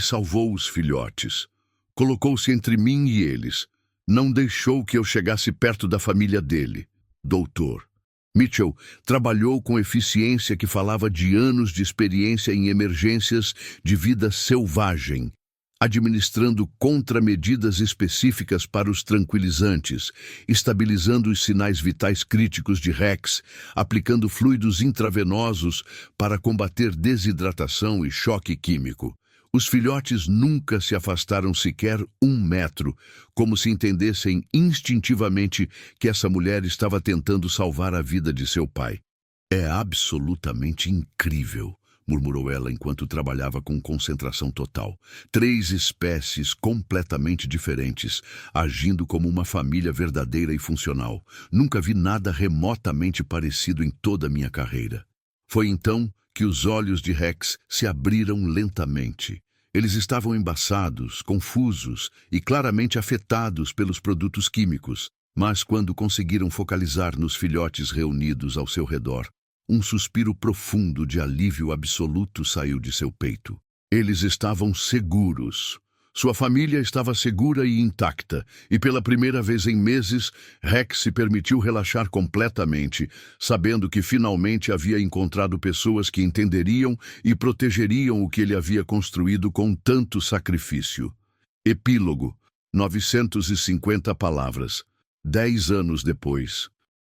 salvou os filhotes. Colocou-se entre mim e eles. Não deixou que eu chegasse perto da família dele. Doutor. Mitchell trabalhou com eficiência que falava de anos de experiência em emergências de vida selvagem, administrando contramedidas específicas para os tranquilizantes, estabilizando os sinais vitais críticos de Rex, aplicando fluidos intravenosos para combater desidratação e choque químico. Os filhotes nunca se afastaram sequer 1 metro, como se entendessem instintivamente que essa mulher estava tentando salvar a vida de seu pai. É absolutamente incrível, murmurou ela enquanto trabalhava com concentração total. 3 espécies completamente diferentes, agindo como uma família verdadeira e funcional. Nunca vi nada remotamente parecido em toda a minha carreira. Foi então que os olhos de Rex se abriram lentamente. Eles estavam embaçados, confusos e claramente afetados pelos produtos químicos, mas quando conseguiram focalizar nos filhotes reunidos ao seu redor, um suspiro profundo de alívio absoluto saiu de seu peito. Eles estavam seguros. Sua família estava segura e intacta, e pela primeira vez em meses, Rex se permitiu relaxar completamente, sabendo que finalmente havia encontrado pessoas que entenderiam e protegeriam o que ele havia construído com tanto sacrifício. Epílogo, 950 palavras. 10 anos depois.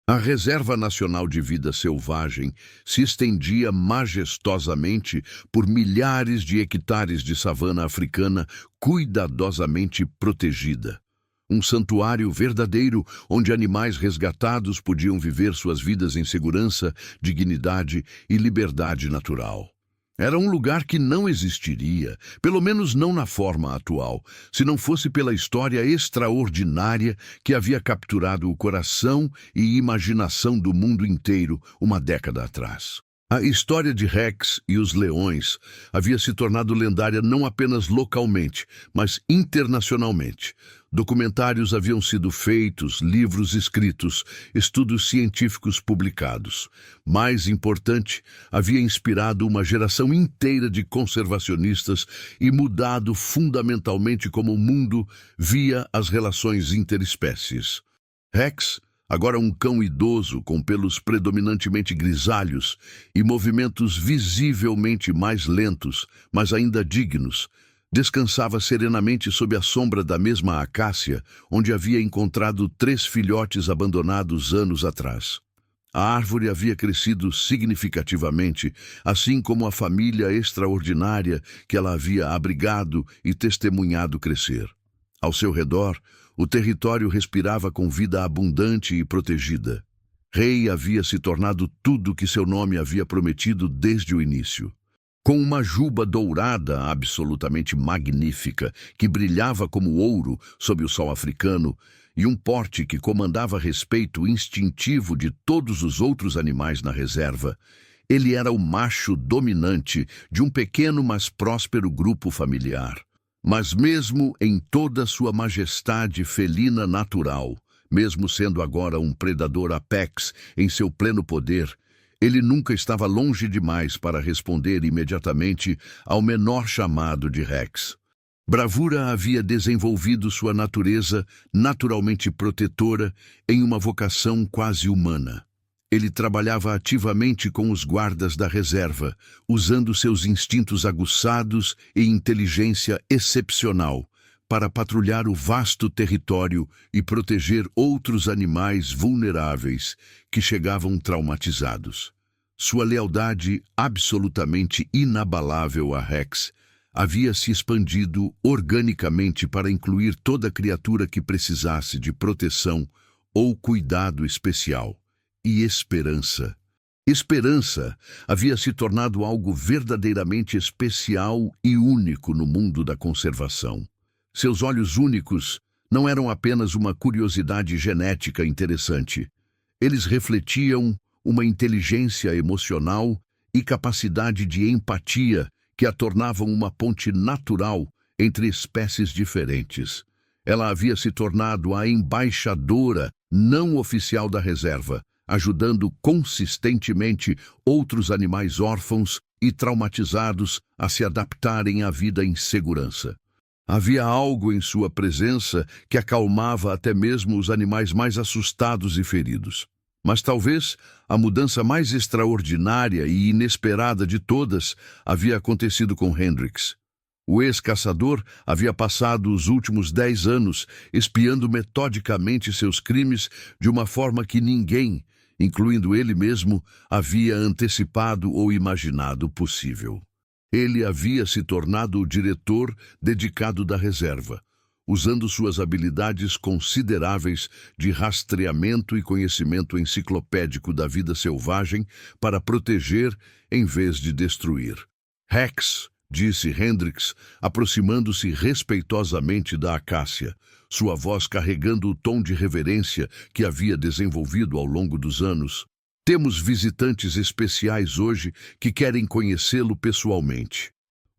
A Reserva Nacional de Vida Selvagem se estendia majestosamente por milhares de hectares de savana africana cuidadosamente protegida. Um santuário verdadeiro onde animais resgatados podiam viver suas vidas em segurança, dignidade e liberdade natural. Era um lugar que não existiria, pelo menos não na forma atual, se não fosse pela história extraordinária que havia capturado o coração e imaginação do mundo inteiro 1 década atrás. A história de Rex e os leões havia se tornado lendária não apenas localmente, mas internacionalmente. Documentários haviam sido feitos, livros escritos, estudos científicos publicados. Mais importante, havia inspirado uma geração inteira de conservacionistas e mudado fundamentalmente como o mundo via as relações interespécies. Rex, agora um cão idoso com pelos predominantemente grisalhos e movimentos visivelmente mais lentos, mas ainda dignos, descansava serenamente sob a sombra da mesma acácia onde havia encontrado 3 filhotes abandonados anos atrás. A árvore havia crescido significativamente, assim como a família extraordinária que ela havia abrigado e testemunhado crescer. Ao seu redor, o território respirava com vida abundante e protegida. Rei havia se tornado tudo que seu nome havia prometido desde o início. Com uma juba dourada absolutamente magnífica, que brilhava como ouro sob o sol africano, e um porte que comandava respeito instintivo de todos os outros animais na reserva, ele era o macho dominante de um pequeno mas próspero grupo familiar. Mas mesmo em toda sua majestade felina natural, mesmo sendo agora um predador apex em seu pleno poder, ele nunca estava longe demais para responder imediatamente ao menor chamado de Rex. Bravura havia desenvolvido sua natureza naturalmente protetora em uma vocação quase humana. Ele trabalhava ativamente com os guardas da reserva, usando seus instintos aguçados e inteligência excepcional para patrulhar o vasto território e proteger outros animais vulneráveis que chegavam traumatizados. Sua lealdade absolutamente inabalável a Rex havia se expandido organicamente para incluir toda criatura que precisasse de proteção ou cuidado especial e esperança. Esperança havia se tornado algo verdadeiramente especial e único no mundo da conservação. Seus olhos únicos não eram apenas uma curiosidade genética interessante. Eles refletiam uma inteligência emocional e capacidade de empatia que a tornavam uma ponte natural entre espécies diferentes. Ela havia se tornado a embaixadora não oficial da reserva, ajudando consistentemente outros animais órfãos e traumatizados a se adaptarem à vida em segurança. Havia algo em sua presença que acalmava até mesmo os animais mais assustados e feridos. Mas talvez a mudança mais extraordinária e inesperada de todas havia acontecido com Hendrix. O ex-caçador havia passado os últimos 10 anos espiando metodicamente seus crimes de uma forma que ninguém, incluindo ele mesmo, havia antecipado ou imaginado possível. Ele havia se tornado o diretor dedicado da reserva, usando suas habilidades consideráveis de rastreamento e conhecimento enciclopédico da vida selvagem para proteger em vez de destruir. Rex, disse Hendrix, aproximando-se respeitosamente da acácia, sua voz carregando o tom de reverência que havia desenvolvido ao longo dos anos. Temos visitantes especiais hoje que querem conhecê-lo pessoalmente.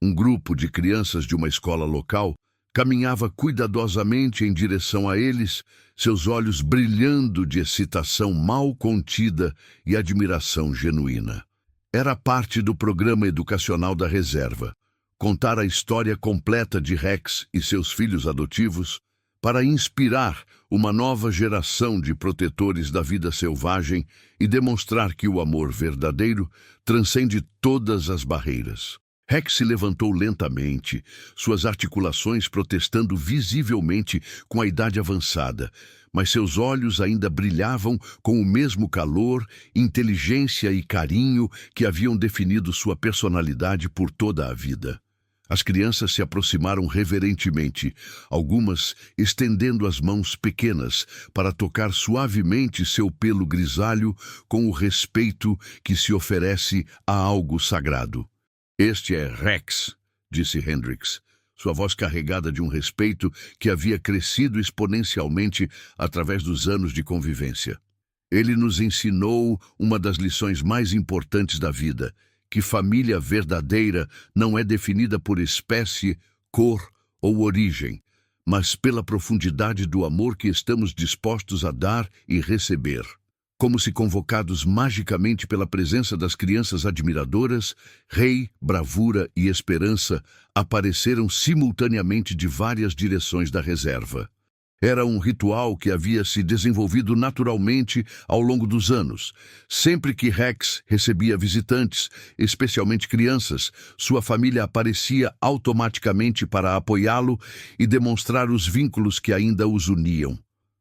Um grupo de crianças de uma escola local caminhava cuidadosamente em direção a eles, seus olhos brilhando de excitação mal contida e admiração genuína. Era parte do programa educacional da reserva, contar a história completa de Rex e seus filhos adotivos para inspirar uma nova geração de protetores da vida selvagem e demonstrar que o amor verdadeiro transcende todas as barreiras. Rex se levantou lentamente, suas articulações protestando visivelmente com a idade avançada, mas seus olhos ainda brilhavam com o mesmo calor, inteligência e carinho que haviam definido sua personalidade por toda a vida. As crianças se aproximaram reverentemente, algumas estendendo as mãos pequenas para tocar suavemente seu pelo grisalho com o respeito que se oferece a algo sagrado. "Este é Rex", disse Hendrix, sua voz carregada de um respeito que havia crescido exponencialmente através dos anos de convivência. Ele nos ensinou uma das lições mais importantes da vida, que família verdadeira não é definida por espécie, cor ou origem, mas pela profundidade do amor que estamos dispostos a dar e receber. Como se convocados magicamente pela presença das crianças admiradoras, Rei, Bravura e Esperança apareceram simultaneamente de várias direções da reserva. Era um ritual que havia se desenvolvido naturalmente ao longo dos anos. Sempre que Rex recebia visitantes, especialmente crianças, sua família aparecia automaticamente para apoiá-lo e demonstrar os vínculos que ainda os uniam.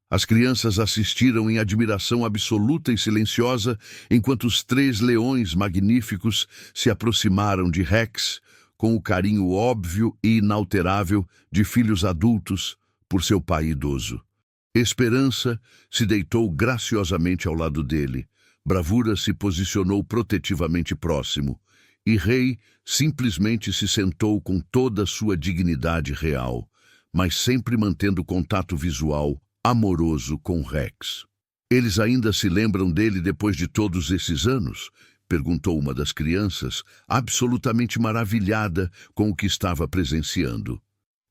As crianças assistiram em admiração absoluta e silenciosa enquanto os 3 leões magníficos se aproximaram de Rex com o carinho óbvio e inalterável de filhos adultos por seu pai idoso. Esperança se deitou graciosamente ao lado dele, Bravura se posicionou protetivamente próximo, e Rei simplesmente se sentou com toda a sua dignidade real, mas sempre mantendo contato visual amoroso com Rex. "Eles ainda se lembram dele depois de todos esses anos?", perguntou uma das crianças, absolutamente maravilhada com o que estava presenciando.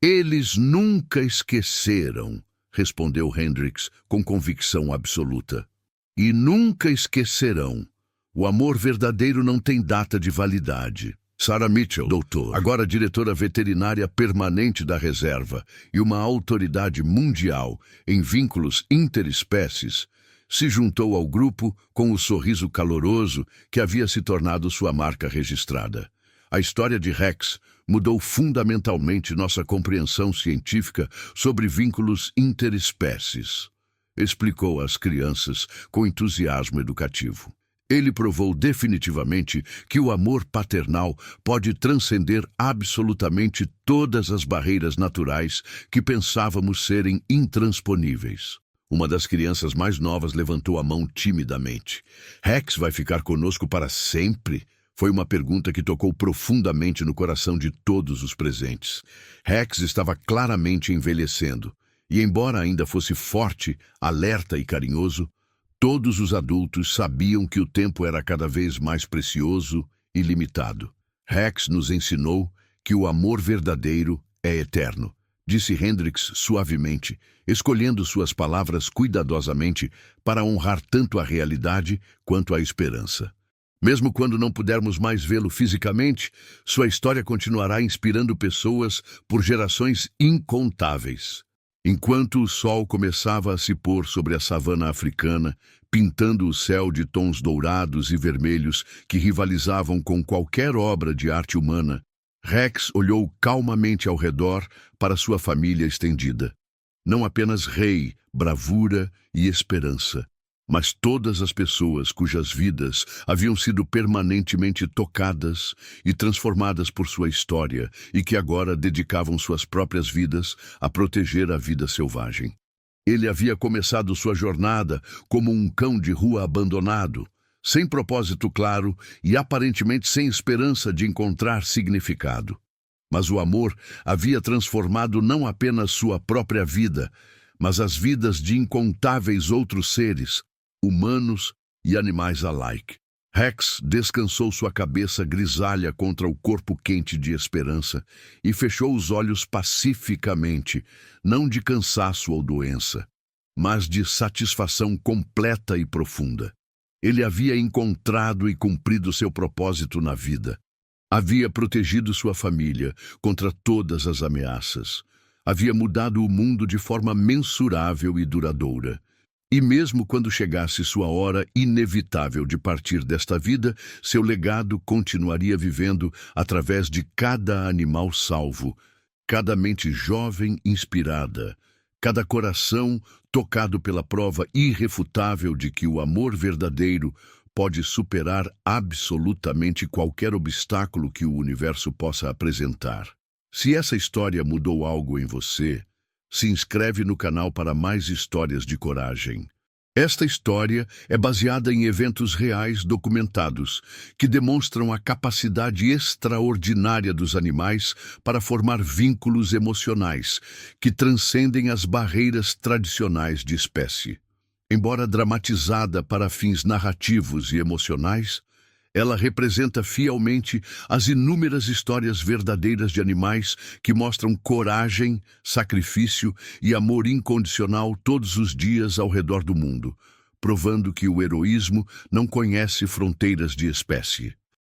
"Eles nunca esqueceram", respondeu Hendrix com convicção absoluta. "E nunca esquecerão. O amor verdadeiro não tem data de validade." Sarah Mitchell, doutor, agora diretora veterinária permanente da reserva e uma autoridade mundial em vínculos interespécies, se juntou ao grupo com o sorriso caloroso que havia se tornado sua marca registrada. A história de Rex mudou fundamentalmente nossa compreensão científica sobre vínculos interespécies, explicou às crianças com entusiasmo educativo. Ele provou definitivamente que o amor paternal pode transcender absolutamente todas as barreiras naturais que pensávamos serem intransponíveis. Uma das crianças mais novas levantou a mão timidamente. Rex vai ficar conosco para sempre? Foi uma pergunta que tocou profundamente no coração de todos os presentes. Rex estava claramente envelhecendo, e embora ainda fosse forte, alerta e carinhoso, todos os adultos sabiam que o tempo era cada vez mais precioso e limitado. Rex nos ensinou que o amor verdadeiro é eterno, disse Hendrix suavemente, escolhendo suas palavras cuidadosamente para honrar tanto a realidade quanto a esperança. Mesmo quando não pudermos mais vê-lo fisicamente, sua história continuará inspirando pessoas por gerações incontáveis. Enquanto o sol começava a se pôr sobre a savana africana, pintando o céu de tons dourados e vermelhos que rivalizavam com qualquer obra de arte humana, Rex olhou calmamente ao redor para sua família estendida. Não apenas rei, bravura e esperança, mas todas as pessoas cujas vidas haviam sido permanentemente tocadas e transformadas por sua história e que agora dedicavam suas próprias vidas a proteger a vida selvagem. Ele havia começado sua jornada como um cão de rua abandonado, sem propósito claro e aparentemente sem esperança de encontrar significado. Mas o amor havia transformado não apenas sua própria vida, mas as vidas de incontáveis outros seres, humanos e animais alike. Rex descansou sua cabeça grisalha contra o corpo quente de esperança e fechou os olhos pacificamente, não de cansaço ou doença, mas de satisfação completa e profunda. Ele havia encontrado e cumprido seu propósito na vida. Havia protegido sua família contra todas as ameaças. Havia mudado o mundo de forma mensurável e duradoura. E mesmo quando chegasse sua hora inevitável de partir desta vida, seu legado continuaria vivendo através de cada animal salvo, cada mente jovem inspirada, cada coração tocado pela prova irrefutável de que o amor verdadeiro pode superar absolutamente qualquer obstáculo que o universo possa apresentar. Se essa história mudou algo em você, se inscreve no canal para mais histórias de coragem. Esta história é baseada em eventos reais documentados, que demonstram a capacidade extraordinária dos animais para formar vínculos emocionais, que transcendem as barreiras tradicionais de espécie. Embora dramatizada para fins narrativos e emocionais, ela representa fielmente as inúmeras histórias verdadeiras de animais que mostram coragem, sacrifício e amor incondicional todos os dias ao redor do mundo, provando que o heroísmo não conhece fronteiras de espécie.